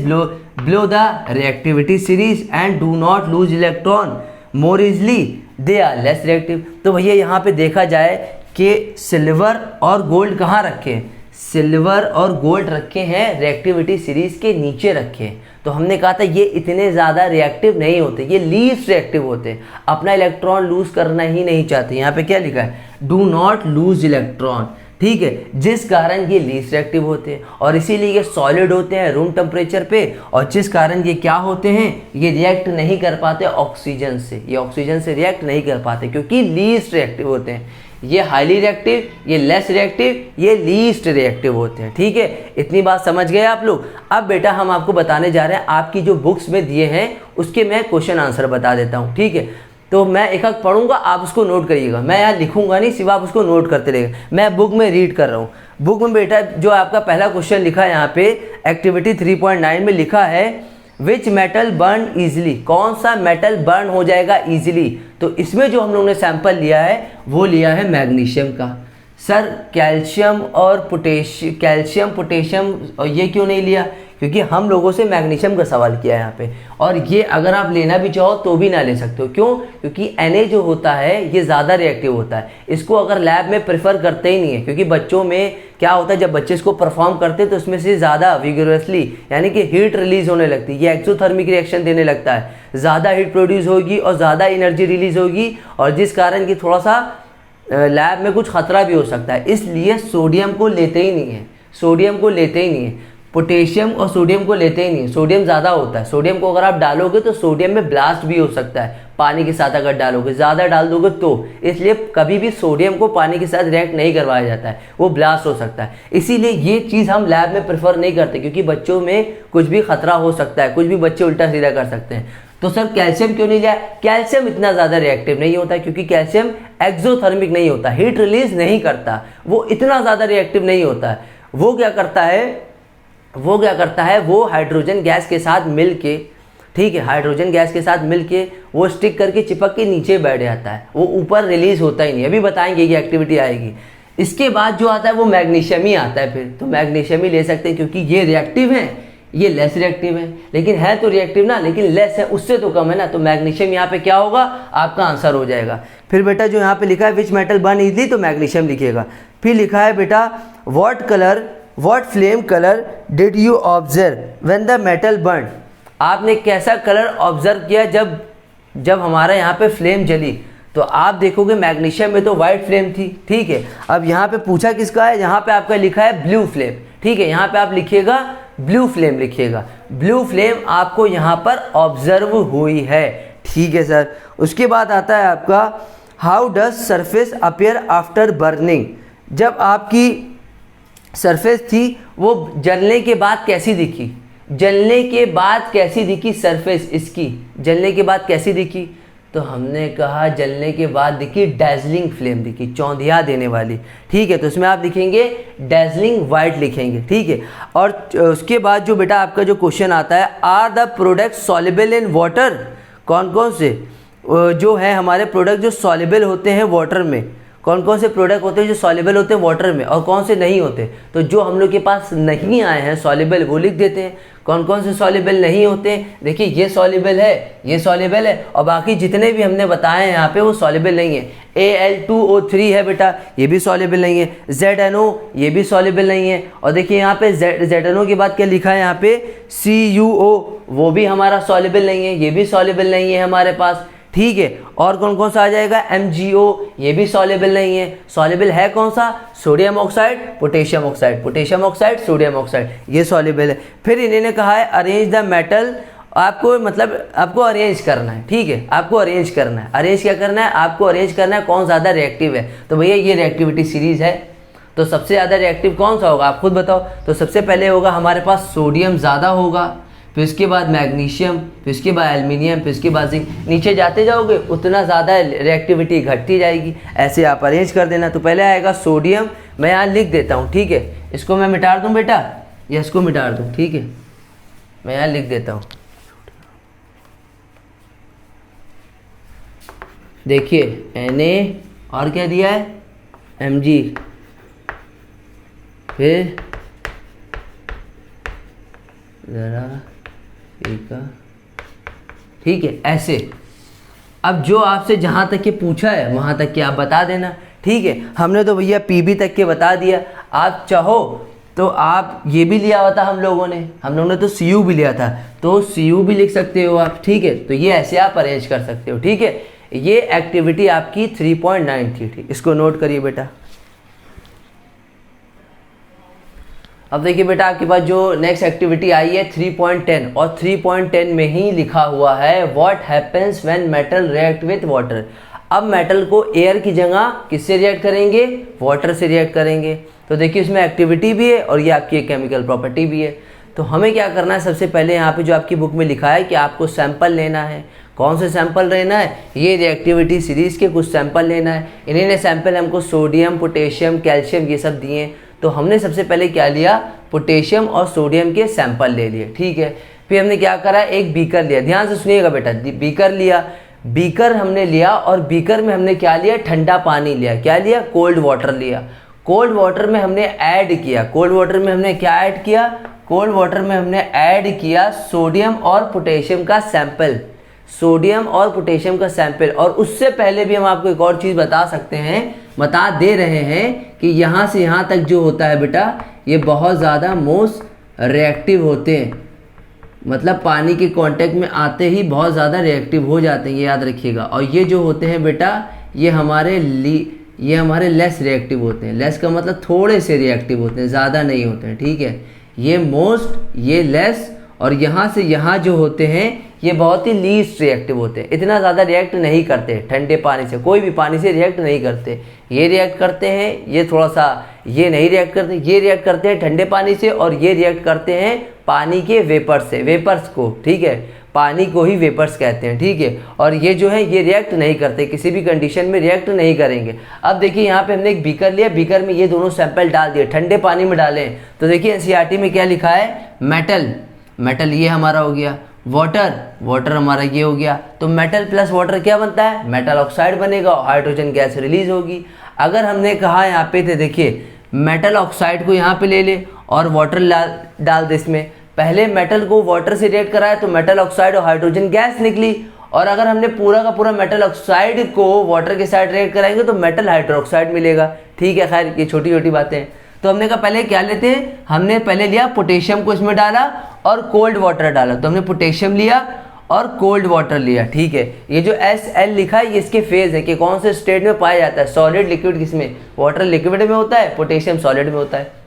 below the reactivity series and do not lose electron more easily, they are less reactive। तो भैया यहाँ पे देखा जाए कि सिल्वर और गोल्ड कहाँ रखे हैं? सिल्वर और गोल्ड रखे हैं रिएक्टिविटी सीरीज के नीचे रखे हैं। तो हमने कहा था ये इतने ज़्यादा रिएक्टिव नहीं होते, ये लीस्ट रिएक्टिव होते हैं, अपना इलेक्ट्रॉन लूज करना ही नहीं चाहते। यहाँ पे क्या लिखा है? डू नॉट लूज इलेक्ट्रॉन, ठीक है, जिस कारण ये लीस्ट रिएक्टिव होते हैं और इसीलिए ये सॉलिड होते हैं रूम टेम्परेचर पे, और जिस कारण ये क्या होते हैं? ये रिएक्ट नहीं कर पाते ऑक्सीजन से, ये ऑक्सीजन से रिएक्ट नहीं कर पाते क्योंकि लीस्ट रिएक्टिव होते हैं। ये हाईली रिएक्टिव, ये लेस रिएक्टिव, ये लीस्ट रिएक्टिव होते हैं, ठीक है। इतनी बात समझ गए आप लोग। अब बेटा हम आपको बताने जा रहे हैं, आपकी जो बुक्स में दिए हैं उसके मैं क्वेश्चन आंसर बता देता हूँ, ठीक है। तो मैं एक एक पढ़ूंगा, आप उसको नोट करिएगा, मैं यहाँ लिखूंगा नहीं, सिर्फ आप उसको नोट करते रहिएगा। मैं बुक में रीड कर रहा हूँ। बुक में बेटा जो आपका पहला क्वेश्चन लिखा है यहाँ पे एक्टिविटी 3.9 में लिखा है विच मेटल बर्न ईजिली, कौन सा मेटल बर्न हो जाएगा ईजिली। तो इसमें जो हम लोगों ने सैंपल लिया है वो लिया है मैग्नीशियम का। सर कैल्शियम और पोटेशियम और ये क्यों नहीं लिया? क्योंकि हम लोगों से मैग्नीशियम का सवाल किया है यहाँ पे, और ये अगर आप लेना भी चाहो तो भी ना ले सकते हो। क्यों? क्योंकि Na जो होता है ये ज़्यादा रिएक्टिव होता है, इसको अगर लैब में प्रेफर करते ही नहीं है। क्योंकि बच्चों में क्या होता है, जब बच्चे इसको परफॉर्म करते हैं तो उसमें से ज़्यादा विगोरसली यानी कि हीट रिलीज होने लगती है, ये एक्सोथर्मिक रिएक्शन देने लगता है, ज़्यादा हीट प्रोड्यूस होगी और ज़्यादा एनर्जी रिलीज होगी, और जिस कारण की थोड़ा सा लैब में कुछ खतरा भी हो सकता है। इसलिए सोडियम को लेते ही नहीं है, सोडियम को लेते ही नहीं है, पोटेशियम और सोडियम को लेते ही नहीं है। सोडियम ज़्यादा होता है, सोडियम को अगर आप डालोगे तो सोडियम में ब्लास्ट भी हो सकता है, पानी के साथ अगर डालोगे, ज़्यादा डाल दोगे तो। इसलिए कभी भी सोडियम को पानी के साथ रिएक्ट नहीं करवाया जाता है, वो ब्लास्ट हो सकता है। इसीलिए ये चीज़ हम लैब में प्रेफर नहीं करते, क्योंकि बच्चों में कुछ भी खतरा हो सकता है, कुछ भी बच्चे उल्टा सीधा कर सकते हैं। तो सर कैल्शियम क्यों नहीं लिया? कैल्शियम इतना ज़्यादा रिएक्टिव नहीं होता, क्योंकि कैल्शियम एक्सोथर्मिक नहीं होता, हीट रिलीज नहीं करता, वो इतना ज़्यादा रिएक्टिव नहीं होता है। वो क्या करता है, वो हाइड्रोजन गैस के साथ मिल के, ठीक है, हाइड्रोजन गैस के साथ मिल के वो स्टिक करके चिपक के नीचे बैठ जाता है, वो ऊपर रिलीज होता ही नहीं। अभी बताएंगे कि एक्टिविटी आएगी। इसके बाद जो आता है वो मैग्नीशियम ही आता है। फिर तो मैग्नीशियम ही ले सकते हैं, क्योंकि ये रिएक्टिव है, ये लेस रिएक्टिव है, लेकिन है तो रिएक्टिव ना, लेकिन लेस है, उससे तो कम है ना। तो मैग्नीशियम यहाँ पे क्या होगा, आपका आंसर हो जाएगा। फिर बेटा जो यहाँ पे लिखा है विच मेटल बर्न इजली, तो मैग्नीशियम लिखिएगा। फिर लिखा है बेटा what flame colour did you observe when the metal burn. आपने कैसा कलर ऑब्जर्व किया जब हमारा यहाँ पे फ्लेम जली? तो आप देखोगे मैग्नीशियम में तो वाइट फ्लेम थी, ठीक है। अब यहाँ पे पूछा किसका है, यहाँ पे आपका लिखा है ब्लू फ्लेम, ठीक है। यहाँ पे आप लिखिएगा ब्लू फ्लेम, लिखिएगा ब्लू फ्लेम आपको यहाँ पर ऑब्जर्व हुई है, ठीक है सर। उसके बाद आता है आपका how does surface appear after burning. जब आपकी सरफेस थी वो जलने के बाद कैसी दिखी? जलने के बाद कैसी दिखी सरफेस इसकी? जलने के बाद कैसी दिखी? तो हमने कहा जलने के बाद दिखी डैजलिंग फ्लेम दिखी, चौंधिया देने वाली, ठीक है। तो इसमें आप लिखेंगे डैजलिंग वाइट लिखेंगे, ठीक है। और उसके बाद जो बेटा आपका जो क्वेश्चन आता है, are the product soluble in water. कौन कौन से जो है हमारे प्रोडक्ट जो सॉल्युबल होते हैं वाटर में, कौन कौन से प्रोडक्ट होते हैं जो सॉल्युबल होते हैं वाटर में, और कौन से नहीं होते? तो जो हम लोग के पास नहीं आए हैं सॉल्युबल वो लिख देते हैं। कौन कौन से सॉल्युबल नहीं होते? देखिए ये सॉल्युबल है, ये सॉल्युबल है, और बाकी जितने भी हमने बताए हैं यहाँ पे वो सॉल्युबल नहीं है। Al2O3 है बेटा, ये भी सॉल्युबल नहीं है। ZNO ये भी सॉल्युबल नहीं है। और देखिए यहाँ पे ZNO के बाद क्या लिखा है यहाँ पे, CuO, वो भी हमारा सॉल्युबल नहीं है, ये भी सॉल्युबल नहीं है हमारे पास, ठीक है। और कौन कौन सा आ जाएगा, MgO, ये भी सॉल्युबल नहीं है। सॉल्युबल है कौन सा? Sodium oxide, potassium oxide, potassium oxide, sodium oxide, ये सॉल्युबल है। फिर इन्होंने कहा है अरेंज द मेटल, आपको मतलब आपको अरेंज करना है, ठीक है, आपको अरेंज करना है। अरेंज क्या करना है? आपको अरेंज करना है कौन ज़्यादा रिएक्टिव है। तो भैया ये रिएक्टिविटी सीरीज है, तो सबसे ज़्यादा रिएक्टिव कौन सा होगा आप खुद बताओ। तो सबसे पहले होगा हमारे पास सोडियम ज़्यादा होगा, फिर उसके बाद मैग्नीशियम, फिर उसके बाद एल्युमिनियम, फिर उसके बाद जिंक। नीचे जाते जाओगे उतना ज़्यादा रिएक्टिविटी घटती जाएगी, ऐसे आप अरेंज कर देना। तो पहले आएगा सोडियम, मैं यहाँ लिख देता हूँ, ठीक है। इसको मैं मिटा दूँ बेटा, या इसको मिटा दूँ, ठीक है, मैं यहाँ लिख देता हूँ। देखिए Na और क्या दिया है, Mg, फिर ज़रा का, ठीक है, ऐसे। अब जो आपसे जहाँ तक के पूछा है वहाँ तक के आप बता देना, ठीक है। हमने तो भैया Pb तक के बता दिया, आप चाहो तो आप ये भी लिया हुआ था हम लोगों ने तो Cu भी लिया था, तो Cu भी लिख सकते हो आप, ठीक है। तो ये ऐसे आप अरेंज कर सकते हो, ठीक है। ये एक्टिविटी आपकी 3.93 थी, इसको नोट करिए बेटा। अब देखिए बेटा आपके पास जो नेक्स्ट एक्टिविटी आई है 3.10, और 3.10 में ही लिखा हुआ है what happens when metal react with water. अब मेटल को एयर की जगह किससे रिएक्ट करेंगे? वाटर से रिएक्ट करेंगे। तो देखिए इसमें एक्टिविटी भी है और ये आपकी एक केमिकल प्रॉपर्टी भी है। तो हमें क्या करना है, सबसे पहले यहाँ पे जो आपकी बुक में लिखा है कि आपको सैंपल लेना है। कौन से सैंपल लेना है? ये रिएक्टिविटी सीरीज के कुछ सैंपल लेना है। इन्होंने सैंपल हमको सोडियम, पोटेशियम, कैल्शियम ये सब दिए। तो हमने सबसे पहले क्या लिया, पोटेशियम और सोडियम के सैंपल ले लिए, ठीक है। फिर हमने क्या करा, एक बीकर लिया, ध्यान से सुनिएगा बेटा, बीकर लिया, बीकर हमने लिया और बीकर में हमने क्या लिया, ठंडा पानी लिया। क्या लिया? कोल्ड वाटर लिया। कोल्ड वाटर में हमने ऐड किया, कोल्ड वाटर में हमने क्या ऐड किया, कोल्ड वाटर में हमने ऐड किया सोडियम और पोटेशियम का सैंपल, सोडियम और पोटेशियम का सैंपल। और उससे पहले भी हम आपको एक और चीज़ बता सकते हैं, बता दे रहे हैं कि यहाँ से यहाँ तक जो होता है बेटा, ये बहुत ज़्यादा मोस्ट रिएक्टिव होते हैं, मतलब पानी के कांटेक्ट में आते ही बहुत ज़्यादा रिएक्टिव हो जाते हैं, ये याद रखिएगा। और ये जो होते हैं बेटा, ये हमारे लेस रिएक्टिव होते हैं। लेस का मतलब थोड़े से रिएक्टिव होते हैं, ज़्यादा नहीं होते हैं, ठीक है। ये मोस्ट, ये लेस, और यहाँ से यहाँ जो होते हैं ये बहुत ही लीस्ट रिएक्टिव होते हैं, इतना ज़्यादा रिएक्ट नहीं करते ठंडे पानी से, कोई भी पानी से रिएक्ट नहीं करते। ये रिएक्ट करते हैं, ये थोड़ा सा, ये नहीं रिएक्ट करते, ये रिएक्ट करते हैं ठंडे पानी से, और ये रिएक्ट करते हैं पानी के वेपर से, वेपर्स को, ठीक है, पानी को ही वेपर्स कहते हैं, ठीक है। और ये जो है ये रिएक्ट नहीं करते, किसी भी कंडीशन में रिएक्ट नहीं करेंगे। अब देखिए यहाँ पे हमने एक बीकर लिया, बीकर में ये दोनों सैंपल डाल दिए, ठंडे पानी में डालें तो देखिए एनसीईआरटी में क्या लिखा है, मेटल, मेटल ये हमारा हो गया, वाटर, वाटर हमारा ये हो गया। तो मेटल प्लस वाटर क्या बनता है, मेटल ऑक्साइड बनेगा और हाइड्रोजन गैस रिलीज होगी। अगर हमने कहा यहाँ पे थे, देखिए मेटल ऑक्साइड को यहाँ पे ले ले और वाटर डाल दे इसमें, पहले मेटल को वाटर से रिएक्ट कराया तो मेटल ऑक्साइड और हाइड्रोजन गैस निकली। और अगर हमने पूरा का पूरा मेटल ऑक्साइड को वाटर के साथ रिएक्ट कराएंगे तो मेटल हाइड्रोक्साइड मिलेगा, ठीक है। खैर ये छोटी छोटी बातें। तो हमने कहा पहले क्या लेते हैं, हमने पहले लिया पोटेशियम को इसमें डाला और कोल्ड वाटर डाला, तो हमने पोटेशियम लिया और कोल्ड वाटर लिया, ठीक है। ये जो Sl लिखा है ये इसके फेज है कि कौन से स्टेट में पाया जाता है, सॉलिड लिक्विड किसमें, वाटर लिक्विड में होता है, पोटेशियम सॉलिड में होता है।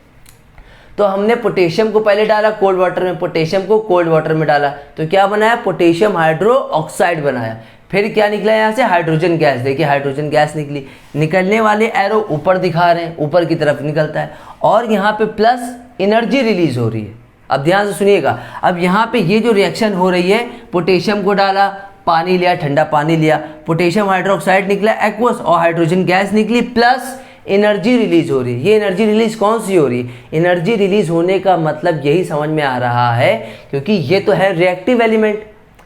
तो हमने पोटेशियम को पहले डाला कोल्ड वाटर में, पोटेशियम को कोल्ड वाटर में डाला तो क्या बनाया, पोटेशियम हाइड्रो ऑक्साइड बनाया। फिर क्या निकला यहाँ से, हाइड्रोजन गैस, देखिए हाइड्रोजन गैस निकली, निकलने वाले एरो ऊपर दिखा रहे हैं, ऊपर की तरफ निकलता है, और यहाँ पे प्लस एनर्जी रिलीज हो रही है। अब ध्यान से सुनिएगा, अब यहाँ पे ये जो रिएक्शन हो रही है, पोटेशियम को डाला, पानी लिया, ठंडा पानी लिया, पोटेशियम हाइड्रोक्साइड निकला एक्वस और हाइड्रोजन गैस निकली, प्लस एनर्जी रिलीज हो रही है। ये एनर्जी रिलीज कौन सी हो रही है, एनर्जी रिलीज होने का मतलब यही समझ में आ रहा है, क्योंकि ये तो है रिएक्टिव एलिमेंट,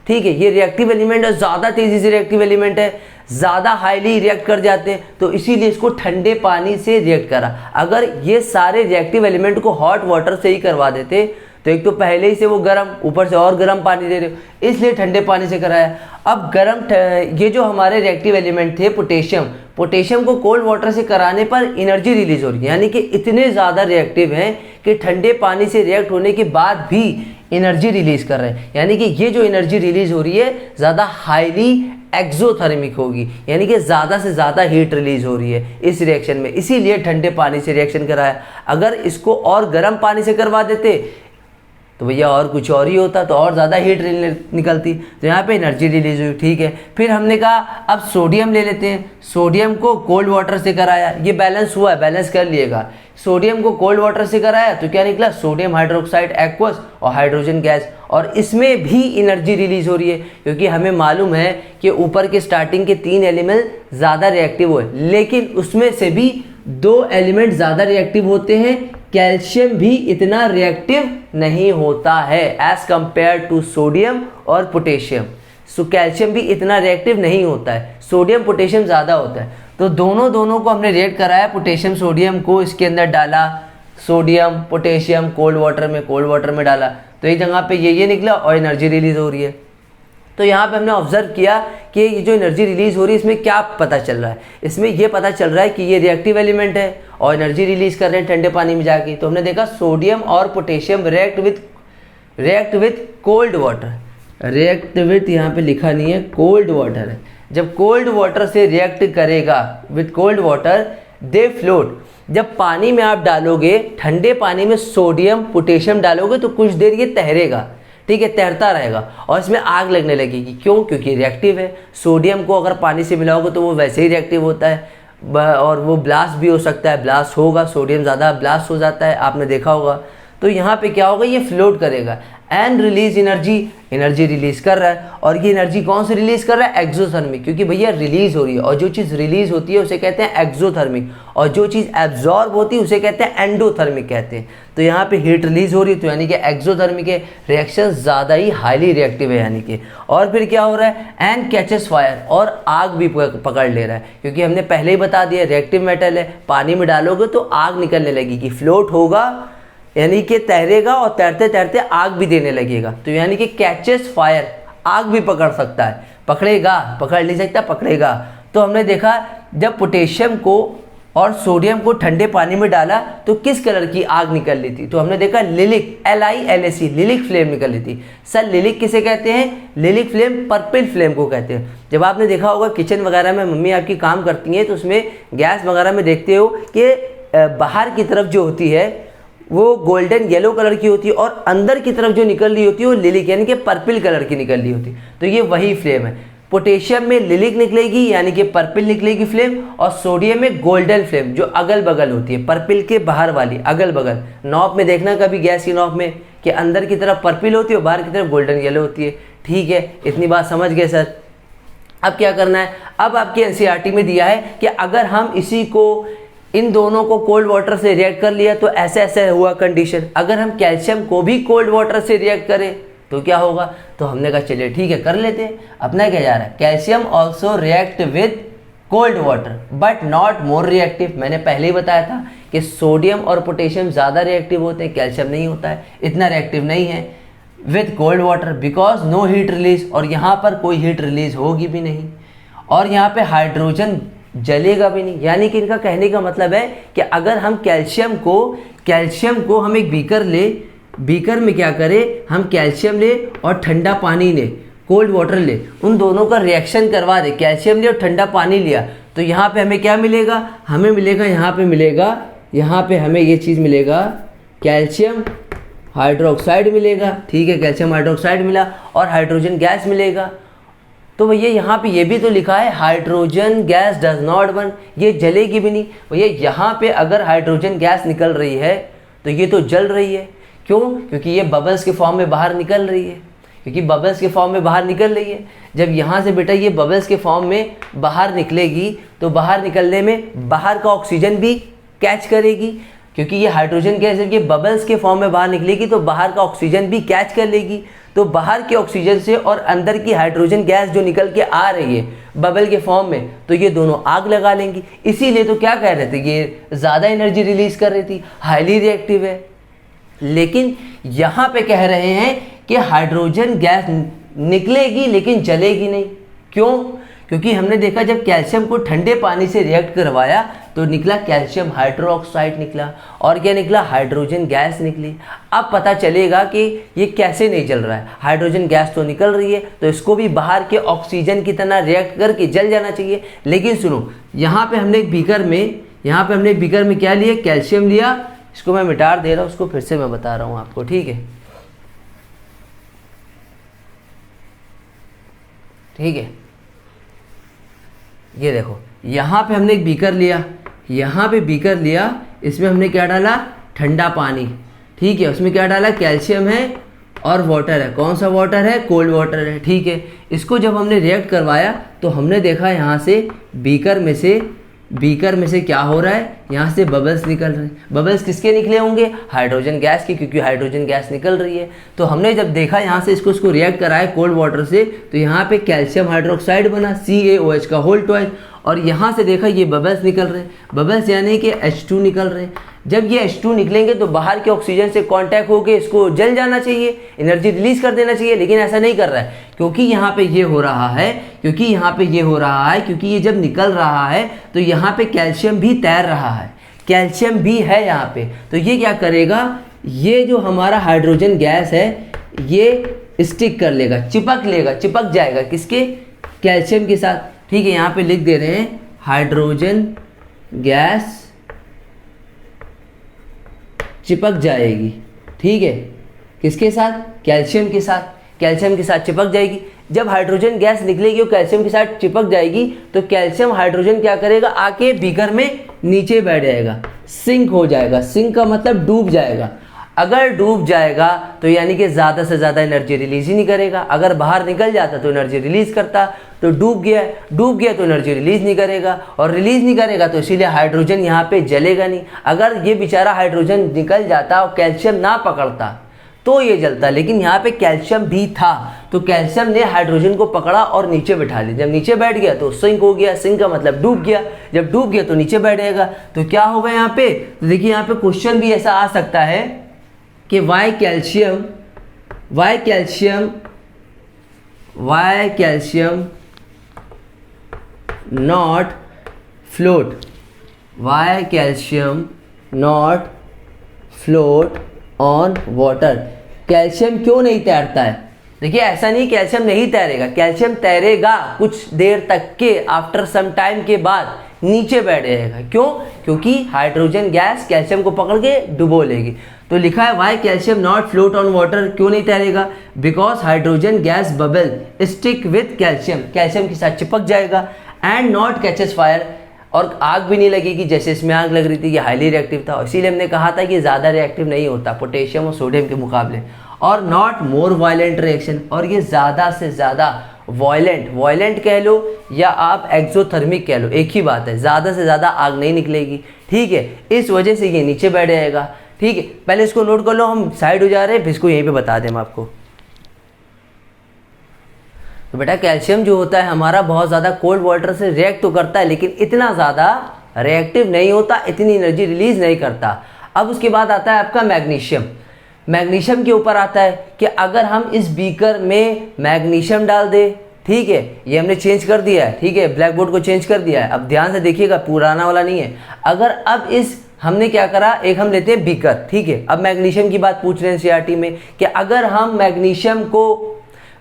ठीक है, ये रिएक्टिव एलिमेंट है, ज़्यादा तेज़ी से रिएक्टिव एलिमेंट है, ज़्यादा हाईली रिएक्ट कर जाते हैं, तो इसीलिए इसको ठंडे पानी से रिएक्ट करा। अगर ये सारे रिएक्टिव एलिमेंट को हॉट वाटर से ही करवा देते तो एक तो पहले ही से वो गर्म, ऊपर से और गर्म पानी दे रहे हो, इसलिए ठंडे पानी से कराया। अब गर्म, ये जो हमारे रिएक्टिव एलिमेंट थे पोटेशियम, पोटेशियम को कोल्ड वाटर से कराने पर एनर्जी रिलीज हो रही है, यानी कि इतने ज़्यादा रिएक्टिव हैं कि ठंडे पानी से रिएक्ट होने के बाद भी एनर्जी रिलीज कर रहे हैं, यानी कि ये जो एनर्जी रिलीज हो रही है ज़्यादा हाईली एक्सोथर्मिक होगी, यानी कि ज़्यादा से ज़्यादा हीट रिलीज हो रही है इस रिएक्शन में, इसीलिए ठंडे पानी से रिएक्शन कराया। अगर इसको और गर्म पानी से करवा देते तो भैया और कुछ और ही होता, तो और ज़्यादा हीट निकलती, तो यहाँ पे एनर्जी रिलीज हुई, ठीक है। फिर हमने कहा अब सोडियम ले लेते हैं, सोडियम को कोल्ड वाटर से कराया, ये बैलेंस हुआ है, बैलेंस कर लिएगा। सोडियम को कोल्ड वाटर से कराया तो क्या निकला, सोडियम हाइड्रोक्साइड एक्वस और हाइड्रोजन गैस, और इसमें भी एनर्जी रिलीज हो रही है, क्योंकि हमें मालूम है कि ऊपर के स्टार्टिंग के 3 एलिमेंट ज़्यादा रिएक्टिव हुए, लेकिन उसमें से भी 2 एलिमेंट ज़्यादा रिएक्टिव होते हैं, कैल्शियम भी इतना रिएक्टिव नहीं होता है एज कंपेयर टू सोडियम और पोटेशियम। सो कैल्शियम भी इतना रिएक्टिव नहीं होता है, सोडियम पोटेशियम ज़्यादा होता है। तो दोनों को हमने रिएक्ट कराया, पोटेशियम सोडियम को इसके अंदर डाला, सोडियम पोटेशियम कोल्ड वाटर में डाला, तो एक जगह पे ये निकला और एनर्जी रिलीज हो रही है। तो यहाँ पे हमने ऑब्जर्व किया कि ये जो एनर्जी रिलीज हो रही है इसमें क्या पता चल रहा है, इसमें ये पता चल रहा है कि ये रिएक्टिव एलिमेंट है और एनर्जी रिलीज कर रहे हैं ठंडे पानी में जाके। तो हमने देखा सोडियम और potassium react with cold water, react with यहाँ पे लिखा नहीं है, कोल्ड वाटर है। जब कोल्ड वाटर से रिएक्ट करेगा with cold water they float, जब पानी में आप डालोगे, ठंडे पानी में सोडियम पोटेशियम डालोगे तो कुछ देर ये तैरेगा, ठीक है, तैरता रहेगा और इसमें आग लगने लगेगी। क्यों? क्योंकि रिएक्टिव है। सोडियम को अगर पानी से मिलाओगे तो वो वैसे ही रिएक्टिव होता है और वो ब्लास्ट भी हो सकता है, ब्लास्ट होगा, सोडियम ज़्यादा ब्लास्ट हो जाता है, आपने देखा होगा। तो यहाँ पे क्या होगा, ये फ्लोट करेगा। And release energy, energy release कर रहा है। और ये एनर्जी कौन से रिलीज कर रहा है? एक्सोथर्मिक, क्योंकि भैया रिलीज हो रही है, और जो चीज़ रिलीज होती है उसे कहते हैं एक्सोथर्मिक, और जो चीज़ एब्जॉर्ब होती है उसे कहते हैं एंडोथर्मिक कहते हैं। तो यहाँ पे हीट रिलीज हो रही है तो यानी कि एक्सोथर्मिक है, रिएक्शन ज़्यादा ही हाईली रिएक्टिव है यानी कि। और फिर क्या हो रहा है? एंड कैचेस फायर, और आग भी पकड़ ले रहा है, क्योंकि हमने पहले ही बता दिया रिएक्टिव मेटल है, पानी में डालोगे तो आग निकलने लगेगी, फ्लोट होगा यानी कि तैरेगा और तैरते तैरते आग भी देने लगेगा। तो यानी कि कैचेस फायर, आग भी पकड़ सकता है, पकड़ेगा, पकड़ नहीं सकता, पकड़ेगा। तो हमने देखा जब पोटेशियम को और सोडियम को ठंडे पानी में डाला तो किस कलर की आग निकल रही थी? तो हमने देखा लिलिक, LILAC, लिलिक फ्लेम निकल रही थी। सर लिलिक किसे कहते हैं? लिलिक फ्लेम पर्पल फ्लेम को कहते हैं। जब आपने देखा होगा किचन वगैरह में मम्मी आपकी काम करती हैं तो उसमें गैस वगैरह में देखते हो कि बाहर की तरफ जो होती है वो गोल्डन येलो कलर की होती है, और अंदर की तरफ जो निकल रही होती है वो लिलिक यानी कि पर्पल कलर की निकल रही होती है। तो ये वही फ्लेम है। पोटेशियम में लिलिक निकलेगी यानी कि पर्पल निकलेगी फ्लेम, और सोडियम में गोल्डन फ्लेम जो अगल बगल होती है, पर्पल के बाहर वाली अगल बगल। नॉब में देखना कभी गैस की नॉब में कि अंदर की तरफ पर्पल होती है और बाहर की तरफ गोल्डन येलो होती है। ठीक है, इतनी बात समझ गए सर। अब क्या करना है? अब आपके NCERT में दिया है कि अगर हम इसी को, इन दोनों को कोल्ड वाटर से रिएक्ट कर लिया तो ऐसे ऐसे हुआ कंडीशन। अगर हम कैल्शियम को भी कोल्ड वाटर से रिएक्ट करें तो क्या होगा? तो हमने कहा चलिए ठीक है कर लेते हैं। अपना क्या जा रहा है? Calcium also react with cold water but not more reactive. मैंने पहले ही बताया था कि सोडियम और पोटेशियम ज़्यादा रिएक्टिव होते हैं, कैल्शियम नहीं होता है, इतना रिएक्टिव नहीं है with cold water because no heat release, और यहाँ पर कोई हीट रिलीज होगी भी नहीं, और यहाँ पे हाइड्रोजन जलेगा भी नहीं। यानी कि इनका कहने का मतलब है कि अगर हम कैल्शियम को हम एक बीकर ले, बीकर में क्या करें? हम कैल्शियम ले और ठंडा पानी ले, कोल्ड वाटर ले, उन दोनों का रिएक्शन करवा दे, कैल्शियम ले और ठंडा पानी लिया, तो यहाँ पे हमें क्या मिलेगा? हमें मिलेगा, यहाँ पे हमें ये चीज़ मिलेगा, कैल्शियम हाइड्रोक्साइड मिलेगा। ठीक है, कैल्शियम हाइड्रोक्साइड मिला और हाइड्रोजन गैस मिलेगा। तो भैया यहाँ पे ये भी तो लिखा है hydrogen gas does not burn, ये जलेगी भी नहीं। भैया यहाँ पे अगर हाइड्रोजन गैस निकल रही है तो ये तो जल रही है। क्यों? क्योंकि ये बबल्स के फॉर्म में बाहर निकल रही है, क्योंकि बबल्स के फॉर्म में बाहर निकल रही है। जब यहाँ से बेटा ये बबल्स के फॉर्म में बाहर निकलेगी तो बाहर निकलने में बाहर का ऑक्सीजन भी कैच करेगी, क्योंकि ये हाइड्रोजन गैस जब ये बबल्स के फॉर्म में बाहर निकलेगी तो बाहर का ऑक्सीजन भी कैच कर लेगी। तो बाहर के ऑक्सीजन से और अंदर की हाइड्रोजन गैस जो निकल के आ रही है बबल के फॉर्म में, तो ये दोनों आग लगा लेंगी। इसीलिए तो क्या कह रहे थे, ये ज़्यादा एनर्जी रिलीज कर रही थी, हाईली रिएक्टिव है। लेकिन यहाँ पे कह रहे हैं कि हाइड्रोजन गैस निकलेगी लेकिन जलेगी नहीं। क्यों? क्योंकि हमने देखा जब कैल्शियम को ठंडे पानी से रिएक्ट करवाया तो निकला कैल्शियम हाइड्रोक्साइड निकला, और क्या निकला? हाइड्रोजन गैस निकली। अब पता चलेगा कि ये कैसे नहीं जल रहा है, हाइड्रोजन गैस तो निकल रही है तो इसको भी बाहर के ऑक्सीजन की तरह रिएक्ट करके जल जाना चाहिए। लेकिन सुनो, यहाँ पे हमने एक बीकर में क्या लिया? कैल्शियम लिया। इसको मैं मिटा दे रहा हूँ, उसको फिर से मैं बता रहा हूँ आपको, ठीक है? ठीक है, ये देखो यहाँ पे हमने एक बीकर लिया, इसमें हमने क्या डाला? ठंडा पानी। ठीक है, उसमें क्या डाला? कैल्शियम है और वाटर है। कौन सा वाटर है? कोल्ड वाटर है। ठीक है, इसको जब हमने रिएक्ट करवाया तो हमने देखा यहाँ से बीकर में से क्या हो रहा है? यहाँ से बबल्स निकल रहे हैं। बबल्स किसके निकले होंगे? हाइड्रोजन गैस के, क्योंकि हाइड्रोजन गैस निकल रही है। तो हमने जब देखा यहाँ से इसको रिएक्ट कराया कोल्ड वाटर से, तो यहाँ पे कैल्शियम हाइड्रोक्साइड बना, CaOH का होल ट्वाइस, और यहाँ से देखा ये बबल्स निकल रहे हैं। बबल्स यानी कि H2 निकल रहे हैं। जब ये H2 निकलेंगे तो बाहर के ऑक्सीजन से कांटेक्ट होकर इसको जल जाना चाहिए, एनर्जी रिलीज कर देना चाहिए, लेकिन ऐसा नहीं कर रहा है। क्योंकि यहाँ पे ये हो रहा है, क्योंकि ये जब निकल रहा है तो यहाँ पे कैल्शियम भी तैर रहा है, कैल्शियम भी है यहाँ पे। तो ये क्या करेगा? ये जो हमारा हाइड्रोजन गैस है ये स्टिक कर लेगा, चिपक जाएगा किसके? कैल्शियम के साथ। ठीक है, यहाँ पे लिख दे रहे हैं हाइड्रोजन गैस चिपक जाएगी। ठीक है, किसके साथ? कैल्शियम के साथ। कैल्शियम के साथ चिपक जाएगी। जब हाइड्रोजन गैस निकलेगी और कैल्शियम के साथ चिपक जाएगी तो कैल्शियम हाइड्रोजन क्या करेगा? आके बीकर में नीचे बैठ जाएगा, सिंक हो जाएगा। सिंक का मतलब डूब जाएगा। अगर डूब जाएगा तो यानी कि ज़्यादा से ज़्यादा एनर्जी रिलीज ही नहीं करेगा, अगर बाहर निकल जाता तो एनर्जी रिलीज करता। तो डूब गया तो एनर्जी रिलीज नहीं करेगा, और रिलीज नहीं करेगा तो इसीलिए हाइड्रोजन यहाँ पे जलेगा नहीं। अगर ये बेचारा हाइड्रोजन निकल जाता और कैल्शियम ना पकड़ता तो ये जलता, लेकिन यहाँ पे कैल्शियम भी था, तो कैल्शियम ने हाइड्रोजन को पकड़ा और नीचे बिठा लिया। जब नीचे बैठ गया तो सिंक हो गया, सिंक का मतलब डूब गया, जब डूब गया तो नीचे बैठ जाएगा। तो क्या होगा यहाँ पे, तो देखिए यहाँ पे क्वेश्चन भी ऐसा आ सकता है कि why calcium not float on water. Calcium क्यों नहीं तैरता है? देखिए ऐसा नहीं कैल्शियम नहीं तैरेगा, कैल्शियम तैरेगा कुछ देर तक के, आफ्टर सम टाइम के बाद नीचे बैठ जाएगा। क्यों? क्योंकि हाइड्रोजन गैस कैल्शियम को पकड़ के डुबो लेगी। तो लिखा है why calcium not float on water, क्यों नहीं तैरेगा? Because hydrogen gas bubble stick with calcium, calcium के साथ चिपक जाएगा, एंड नॉट कैचेस फायर, और आग भी नहीं लगेगी जैसे इसमें आग लग रही थी, ये हाईली रिएक्टिव था। इसीलिए हमने कहा था कि ज़्यादा रिएक्टिव नहीं होता पोटेशियम और सोडियम के मुकाबले, और नॉट मोर वायलेंट रिएक्शन, और ये ज़्यादा से ज़्यादा वायलेंट कह लो या आप एक्सोथर्मिक कह लो, एक ही बात है, ज़्यादा से ज़्यादा आग नहीं निकलेगी। ठीक है, इस वजह से ये नीचे बैठ जाएगा। ठीक है, पहले इसको नोट कर लो, हम साइड हो जा रहे हैं, फिर इसको यहीं पे बता दें हम आपको। तो बेटा कैल्शियम जो होता है हमारा बहुत ज़्यादा कोल्ड वाटर से रिएक्ट तो करता है, लेकिन इतना ज़्यादा रिएक्टिव नहीं होता, इतनी एनर्जी रिलीज नहीं करता। अब उसके बाद आता है आपका मैग्नीशियम के ऊपर आता है कि अगर हम इस बीकर में मैग्नीशियम डाल दें, ठीक है, ये हमने चेंज कर दिया है, ठीक है, ब्लैक बोर्ड को चेंज कर दिया है। अब ध्यान से देखिएगा, पुराना वाला नहीं है। अगर अब इस हमने क्या करा, एक हम लेते हैं बीकर, ठीक है, अब मैग्नीशियम की बात पूछ रहे हैं सीआरटी में कि अगर हम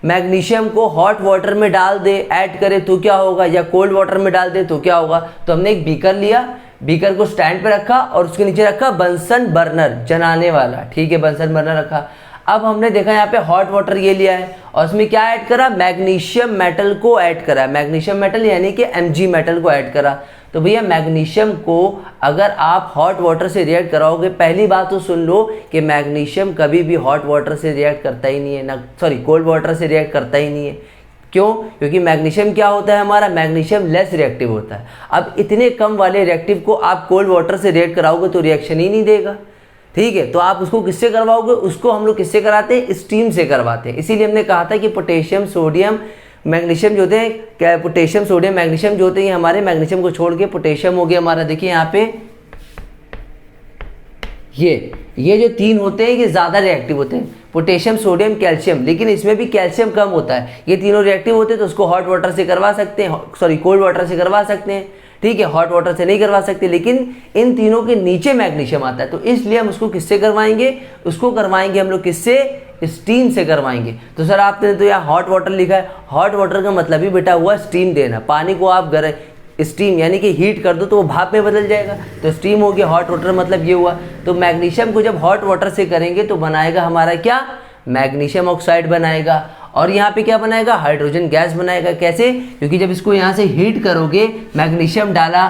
मैग्नीशियम को हॉट वाटर में डाल दे, ऐड करें तो क्या होगा, या कोल्ड वाटर में डाल दे तो क्या होगा। तो हमने एक बीकर लिया, बीकर को स्टैंड पे रखा और उसके नीचे रखा बंसन बर्नर, जलाने वाला, ठीक है, बंसन बर्नर रखा। अब हमने देखा यहाँ पे हॉट वाटर ये लिया है और उसमें क्या ऐड करा, मैग्नीशियम मेटल को ऐड करा, मैग्नीशियम मेटल यानी कि Mg मेटल को ऐड करा। तो भैया मैग्नीशियम को अगर आप हॉट वाटर से रिएक्ट कराओगे, पहली बात तो सुन लो कि मैग्नीशियम कभी भी हॉट वाटर से रिएक्ट करता ही नहीं है, ना सॉरी कोल्ड वाटर से रिएक्ट करता ही नहीं है। क्यों? क्योंकि मैग्नीशियम क्या होता है हमारा, मैग्नीशियम लेस रिएक्टिव होता है। अब इतने कम वाले रिएक्टिव को आप कोल्ड वाटर से रिएक्ट कराओगे तो रिएक्शन ही नहीं देगा। ठीक है, तो आप उसको किससे करवाओगे, उसको हम लोग किससे कराते हैं, स्टीम से करवाते हैं। इसीलिए हमने कहा था कि पोटेशियम सोडियम मैग्नीशियम जो होते हैं, क्या पोटेशियम सोडियम मैग्नीशियम जो होते हैं हमारे, मैग्नीशियम को छोड़ के पोटेशियम हो गया हमारा। देखिए यहाँ पे ये जो तीन होते हैं ये ज़्यादा रिएक्टिव होते हैं, पोटेशियम सोडियम कैल्शियम, लेकिन इसमें भी कैल्शियम कम होता है। ये तीनों रिएक्टिव होते हैं तो उसको हॉट वाटर से करवा सकते हैं, सॉरी कोल्ड वाटर से करवा सकते हैं, ठीक है, हॉट वाटर से नहीं करवा सकते। लेकिन इन तीनों के नीचे मैग्नीशियम आता है, तो इसलिए हम उसको किससे करवाएंगे, उसको करवाएंगे हम लोग किससे, स्टीम से करवाएंगे। तो सर आपने तो यहाँ हॉट वाटर लिखा है, हॉट वाटर का मतलब ही बेटा हुआ स्टीम देना। पानी को आप स्टीम यानी कि हीट कर दो तो वो भाप में बदल जाएगा, तो स्टीम हो गया, हॉट वाटर मतलब ये हुआ। तो मैग्नीशियम को जब हॉट वाटर से करेंगे तो बनाएगा हमारा क्या, मैग्नीशियम ऑक्साइड बनाएगा, और यहाँ पे क्या बनाएगा, हाइड्रोजन गैस बनाएगा। कैसे? क्योंकि जब इसको यहाँ से हीट करोगे, मैग्नीशियम डाला,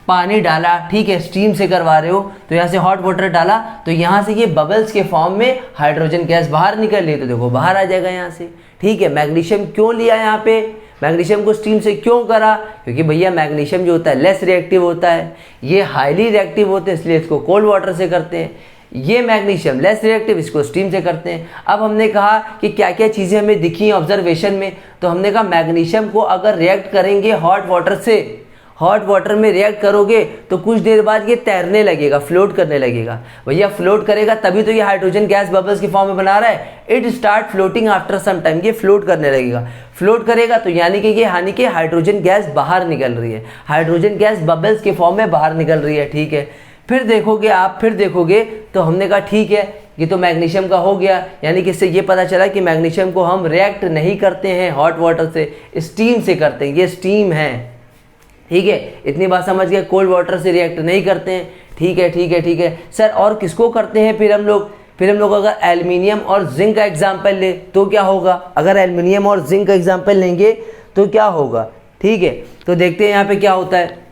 पानी डाला, ठीक है, स्टीम से करवा रहे हो, तो यहाँ से हॉट वाटर डाला तो यहाँ से ये बबल्स के फॉर्म में हाइड्रोजन गैस बाहर निकल रही है, तो देखो बाहर आ जाएगा यहाँ से। ठीक है, मैग्नीशियम क्यों लिया यहाँ पे, मैग्नीशियम को स्टीम से क्यों करा, क्योंकि भैया मैग्नीशियम जो होता है लेस रिएक्टिव होता है, ये हाईली रिएक्टिव होते हैं, इसलिए इसको कोल्ड वाटर से करते हैं। ये मैग्नीशियम लेस रिएक्टिव, इसको स्टीम से करते हैं। अब हमने कहा कि क्या क्या चीज़ें हमें दिखी ऑब्जर्वेशन में, तो हमने कहा मैग्नीशियम को अगर रिएक्ट करेंगे हॉट वाटर से, हॉट वाटर में रिएक्ट करोगे तो कुछ देर बाद ये तैरने लगेगा, फ्लोट करने लगेगा। भैया फ्लोट करेगा तभी तो ये हाइड्रोजन गैस बबल्स के फॉर्म में बना रहा है। It start floating after some time, ये फ्लोट करने लगेगा। फ्लोट करेगा तो यानी कि ये हाइड्रोजन गैस बाहर निकल रही है, हाइड्रोजन गैस बबल्स के फॉर्म में बाहर निकल रही है। ठीक है, फिर देखोगे तो हमने कहा ठीक है, ये तो मैग्नीशियम का हो गया, यानी कि इससे ये पता चला कि मैग्नीशियम को हम रिएक्ट नहीं करते हैं हॉट वाटर से, स्टीम से करते हैं, ये स्टीम है। ठीक है, इतनी बात समझ गए, कोल्ड वाटर से रिएक्ट नहीं करते हैं। ठीक है सर, और किसको करते हैं फिर हम लोग अगर एल्युमिनियम और जिंक का एग्जाम्पल ले तो क्या होगा, अगर एल्युमिनियम और जिंक का एग्जाम्पल लेंगे तो क्या होगा। ठीक है, तो देखते हैं यहाँ पे क्या होता है।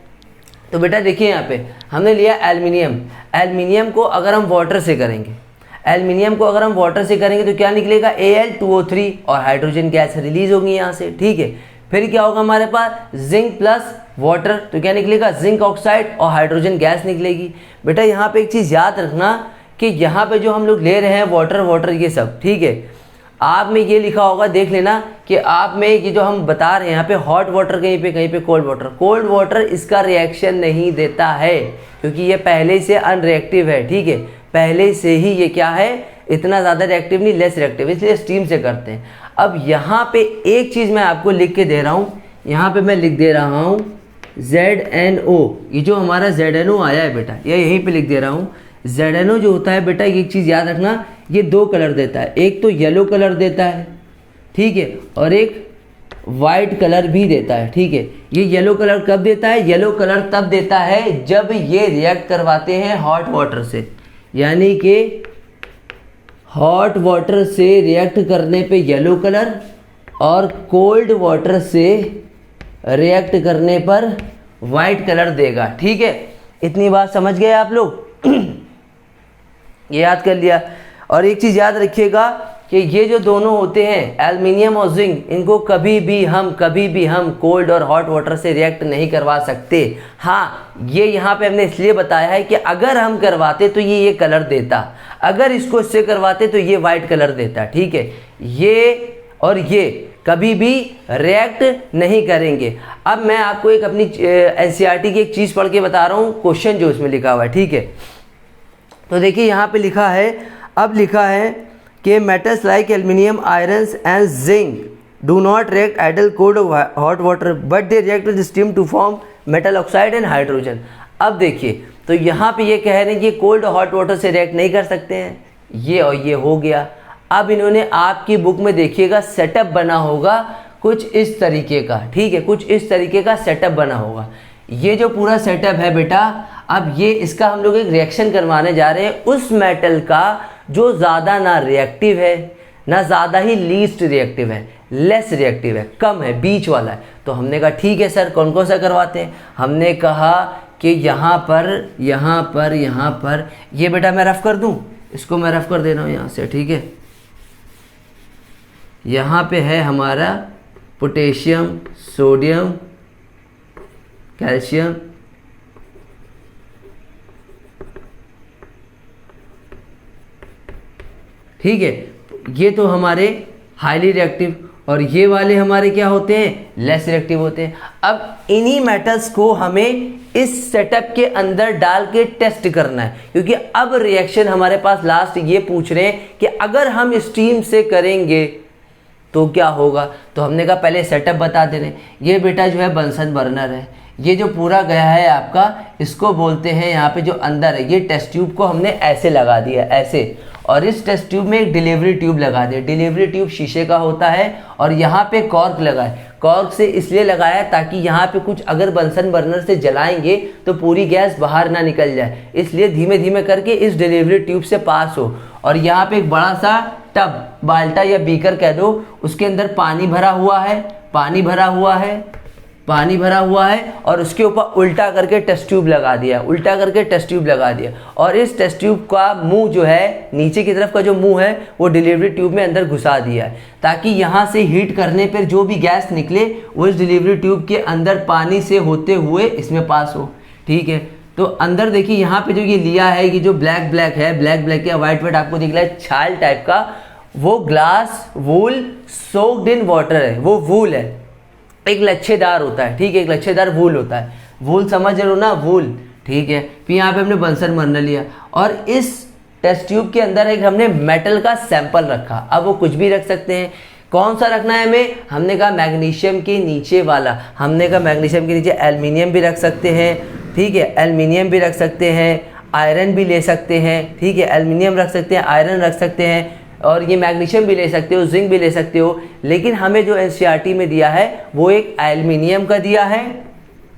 तो बेटा देखिए यहाँ पे हमने लिया एल्युमिनियम को अगर हम वाटर से करेंगे, एल्युमिनियम को अगर हम वाटर से करेंगे तो क्या निकलेगा, Al2O3 और हाइड्रोजन गैस रिलीज होगी यहाँ से, ठीक है। फिर क्या होगा हमारे पास, जिंक प्लस वाटर, तो क्या निकलेगा, जिंक ऑक्साइड और हाइड्रोजन गैस निकलेगी। बेटा यहाँ पे एक चीज़ याद रखना कि यहाँ पे जो हम लोग ले रहे हैं वाटर ये सब, ठीक है, आप में ये लिखा होगा, देख लेना कि आप में ये जो हम बता रहे हैं यहाँ पे हॉट वाटर कहीं पे कोल्ड वाटर इसका रिएक्शन नहीं देता है, क्योंकि ये पहले से अनरिएक्टिव है, ठीक है, पहले से ही ये क्या है, इतना ज़्यादा रिएक्टिव नहीं, लेस रिएक्टिव, इसलिए स्टीम से करते हैं। अब यहाँ पे एक चीज़ मैं आपको लिख के दे रहा हूँ, यहाँ पे मैं लिख दे रहा हूँ ZNO, ये जो हमारा ZNO आया है बेटा, ये यहीं पे लिख दे रहा हूँ। ZNO जो होता है बेटा, एक चीज़ याद रखना, ये दो कलर देता है, एक तो येलो कलर देता है, ठीक है, और एक वाइट कलर भी देता है, ठीक है। ये येलो कलर कब देता है, येलो कलर तब देता है जब ये रिएक्ट करवाते हैं हॉट वाटर से, यानी कि हॉट वाटर से रिएक्ट करने पे येलो कलर और कोल्ड वाटर से रिएक्ट करने पर वाइट कलर देगा, ठीक है। इतनी बात समझ गए आप लोग? ये याद कर लिया। और एक चीज़ याद रखिएगा कि ये जो दोनों होते हैं एल्युमिनियम और जिंक, इनको कभी भी हम कोल्ड और हॉट वाटर से रिएक्ट नहीं करवा सकते। हाँ, ये यहाँ पे हमने इसलिए बताया है कि अगर हम करवाते तो ये कलर देता, अगर इसको इससे करवाते तो ये वाइट कलर देता, ठीक है। ये और ये कभी भी रिएक्ट नहीं करेंगे। अब मैं आपको एक अपनी NCERT की एक चीज़ पढ़ के बता रहा हूँ, क्वेश्चन जो इसमें लिखा हुआ है, ठीक है। तो देखिए यहाँ पे लिखा है, अब लिखा है कि metals like aluminium, irons and zinc do not react idle cold hot water but they react with steam to form metal oxide and hydrogen. अब देखिए, तो यहाँ पे ये कह रहे हैं कि कोल्ड हॉट वाटर से रिएक्ट नहीं कर सकते हैं, ये और ये हो गया। अब इन्होंने आपकी बुक में देखिएगा सेटअप बना होगा कुछ इस तरीके का, ठीक है, कुछ इस तरीके का सेटअप बना होगा। ये जो पूरा सेटअप है बेटा, अब ये इसका हम लोग एक रिएक्शन करवाने जा रहे हैं उस मेटल का जो ज़्यादा ना रिएक्टिव है ना ज़्यादा ही लीस्ट रिएक्टिव है, लेस रिएक्टिव है, कम है, बीच वाला है। तो हमने कहा ठीक है सर, कौन कौन सा करवाते हैं? हमने कहा कि यहाँ पर ये बेटा मैं रफ कर दूँ, इसको मैं रफ कर दे रहा हूँ यहाँ से, ठीक है। यहाँ पे है हमारा पोटेशियम, सोडियम, कैल्शियम, ठीक है, ये तो हमारे हाईली रिएक्टिव, और ये वाले हमारे क्या होते हैं, लेस रिएक्टिव होते हैं। अब इन्हीं मेटल्स को हमें इस सेटअप के अंदर डाल के टेस्ट करना है, क्योंकि अब रिएक्शन हमारे पास लास्ट ये पूछ रहे हैं कि अगर हम स्टीम से करेंगे तो क्या होगा। तो हमने कहा पहले सेटअप बता दे रहे हैं। ये बेटा जो है बंसन बर्नर है, ये जो पूरा गया है आपका, इसको बोलते हैं, यहाँ पे जो अंदर है ये टेस्ट ट्यूब को हमने ऐसे लगा दिया, ऐसे, और इस टेस्ट ट्यूब में एक डिलीवरी ट्यूब लगा दिया। डिलीवरी ट्यूब शीशे का होता है और यहाँ पे कॉर्क लगा है। कॉर्क से इसलिए लगाया ताकि यहाँ पे कुछ अगर बंसन बर्नर से जलाएंगे तो पूरी गैस बाहर ना निकल जाए, इसलिए धीमे धीमे करके इस डिलीवरी ट्यूब से पास हो। और यहाँ पे एक बड़ा सा टब, बाल्टा या बीकर कह दो, उसके अंदर पानी भरा हुआ है और उसके ऊपर उल्टा करके टेस्ट ट्यूब लगा दिया, और इस टेस्ट ट्यूब का मुंह जो है, नीचे की तरफ का जो मुंह है, वो डिलीवरी ट्यूब में अंदर घुसा दिया है, ताकि यहाँ से हीट करने पर जो भी गैस निकले वो इस डिलीवरी ट्यूब के अंदर पानी से होते हुए इसमें पास हो, ठीक है। तो अंदर देखिए यहाँ पे जो ये लिया है, ये जो ब्लैक है या वाइट आपको दिख रहा है छाल टाइप का, वो glass wool soaked in water है, वो वूल है, एक लच्छेदार होता है, ठीक है, एक लच्छेदार वूल होता है, वूल समझ रहे हो ना, वूल, ठीक है। फिर यहाँ पे हमने बंसन बर्नर लिया और इस टेस्ट ट्यूब के अंदर एक हमने मेटल का सैंपल रखा। अब वो कुछ भी रख सकते हैं, कौन सा रखना है हमें? हमने कहा मैग्नीशियम के नीचे वाला, हमने कहा मैग्नीशियम के नीचे एल्युमिनियम भी रख सकते हैं, ठीक है, एल्युमिनियम भी रख सकते हैं, आयरन भी ले सकते हैं, ठीक है, एल्युमिनियम रख सकते हैं, आयरन रख सकते हैं, और ये मैग्नीशियम भी ले सकते हो, जिंक भी ले सकते हो। लेकिन हमें जो NCERT में दिया है वो एक एल्युमिनियम का दिया है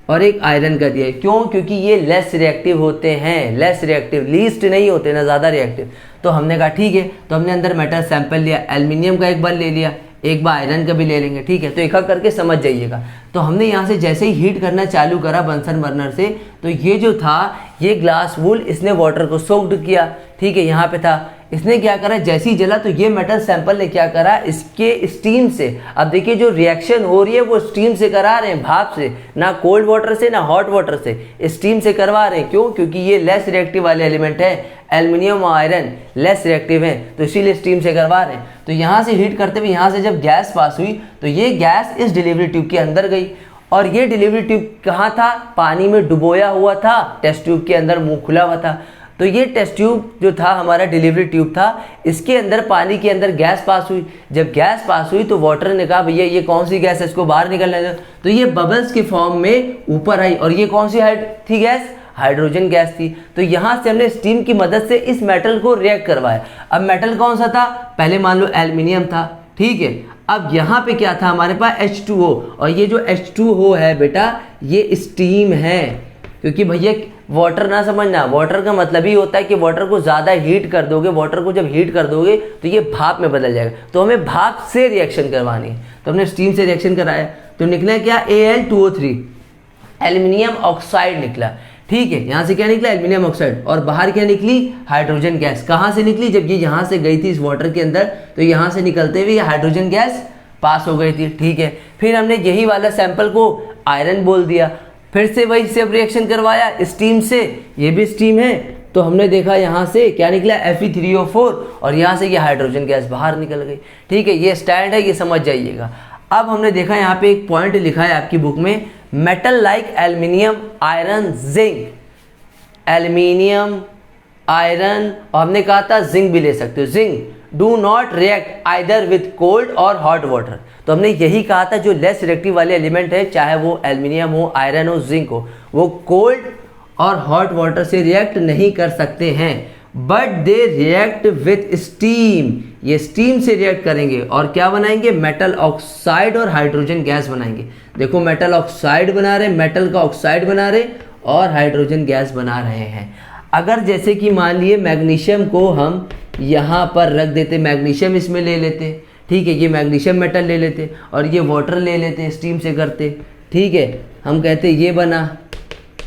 और एक आयरन का दिया है। क्यों? क्योंकि ये लेस रिएक्टिव होते हैं, लेस रिएक्टिव, लीस्ट नहीं होते ना ज़्यादा रिएक्टिव। तो हमने कहा ठीक है, तो हमने अंदर मेटल सैंपल लिया, एल्युमिनियम का एक बार ले लिया, एक बार आयरन का भी ले लेंगे, ठीक है। तो एक एक करके समझ जाइएगा। तो हमने यहाँ से जैसे ही हीट करना चालू करा बंसन बर्नर से, तो ये जो था ये ग्लास वूल, इसने वाटर को सोक्ड किया, ठीक है, यहाँ पे था, इसने क्या करा, जैसे ही जला तो ये मेटल सैंपल ने क्या करा, इसके स्टीम से, अब देखिए जो रिएक्शन हो रही है वो स्टीम से करा रहे हैं, भाप से, ना कोल्ड वाटर से ना हॉट वाटर से, स्टीम से करवा रहे हैं। क्यों? क्योंकि ये लेस रिएक्टिव वाले एलिमेंट है, एल्युमिनियम और आयरन लेस रिएक्टिव हैं, तो इसीलिए स्टीम से करवा रहे हैं। तो यहाँ से हीट करते हुए यहाँ से जब गैस पास हुई तो ये गैस इस डिलीवरी ट्यूब के अंदर गई, और ये डिलीवरी ट्यूब कहाँ था, पानी में डुबोया हुआ था, टेस्ट ट्यूब के अंदर मुंह खुला हुआ था। तो ये टेस्ट ट्यूब जो था हमारा डिलीवरी ट्यूब था, इसके अंदर पानी के अंदर गैस पास हुई। जब गैस पास हुई तो वाटर ने कहा भैया ये कौन सी गैस है, इसको बाहर निकलने दो। तो ये बबल्स के फॉर्म में ऊपर आई, और ये कौन सी थी गैस, हाइड्रोजन गैस थी। तो यहाँ से हमने स्टीम की मदद से इस मेटल को रिएक्ट करवाया। अब मेटल कौन सा था, पहले मान लो एल्युमिनियम था, ठीक है। अब यहाँ पे क्या था हमारे पास H2O, और ये जो H2O है बेटा ये स्टीम है, क्योंकि भैया वाटर ना समझना, वाटर का मतलब ही होता है कि वाटर को ज़्यादा हीट कर दोगे, वाटर को जब हीट कर दोगे तो ये भाप में बदल जाएगा। तो हमें भाप से रिएक्शन करवानी है, तो हमने स्टीम से रिएक्शन कराया, तो निकला क्या, Al2O3, एल्युमिनियम ऑक्साइड निकला, ठीक है। यहाँ से क्या निकला, एल्युमिनियम ऑक्साइड, और बाहर क्या निकली, हाइड्रोजन गैस। कहाँ से निकली, जब ये यहाँ से गई थी इस वाटर के अंदर, तो यहाँ से निकलते हुए हाइड्रोजन गैस पास हो गई थी, ठीक है। फिर हमने यही वाला सैंपल को आयरन बोल दिया, फिर से वही से रिएक्शन करवाया स्टीम से, ये भी स्टीम है, तो हमने देखा यहाँ से क्या निकला, Fe3O4, और यहाँ से ये हाइड्रोजन गैस बाहर निकल गई, ठीक है। ये स्टैंड है, ये समझ जाइएगा। अब हमने देखा यहाँ पे एक पॉइंट लिखा है आपकी बुक में, metal like aluminium, iron, zinc, aluminium, iron, और हमने कहा था जिंक भी ले सकते हो, zinc do not react either with cold और हॉट वाटर। तो हमने यही कहा था जो लेस रिएक्टिव वाले एलिमेंट है, चाहे वो एल्युमिनियम हो, आयरन हो, जिंक हो, वो कोल्ड और हॉट वाटर से रिएक्ट नहीं कर सकते हैं, but they react with steam, ये स्टीम से रिएक्ट करेंगे और क्या बनाएंगे, मेटल ऑक्साइड और हाइड्रोजन गैस बनाएंगे। देखो मेटल ऑक्साइड बना रहे, मेटल का ऑक्साइड बना रहे और हाइड्रोजन गैस बना रहे हैं। अगर जैसे कि मान लिए मैग्नीशियम को हम यहाँ पर रख देते, मैग्नीशियम इसमें ले लेते, ठीक है, ये मैग्नीशियम मेटल ले लेते और ये वाटर ले लेते, स्टीम से करते, ठीक है, हम कहते ये बना,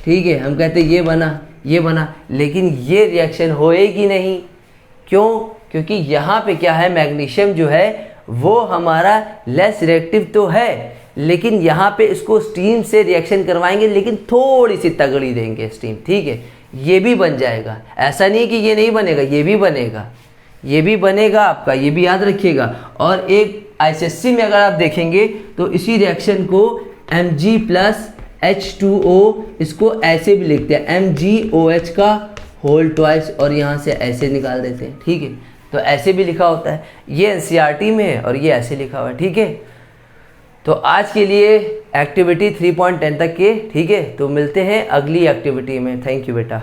ठीक है, हम कहते ये बना, ये बना, लेकिन ये रिएक्शन होएगी नहीं। क्यों? क्योंकि यहाँ पे क्या है, मैग्नीशियम जो है वो हमारा लेस रिएक्टिव तो है, लेकिन यहाँ पे इसको स्टीम से रिएक्शन करवाएंगे, लेकिन थोड़ी सी तगड़ी देंगे स्टीम, ठीक है, ये भी बन जाएगा। ऐसा नहीं कि ये नहीं बनेगा, ये भी बनेगा, ये भी बनेगा आपका, ये भी याद रखिएगा। और एक ICSE में अगर आप देखेंगे तो इसी रिएक्शन को Mg+H2O, इसको ऐसे भी लिखते हैं MgOH का होल ट्वाइस, और यहाँ से ऐसे निकाल देते हैं, ठीक है। तो ऐसे भी लिखा होता है, ये NCERT में है और ये ऐसे लिखा हुआ है, ठीक है। तो आज के लिए एक्टिविटी 3.10 तक के, ठीक है। तो मिलते हैं अगली एक्टिविटी में। थैंक यू बेटा।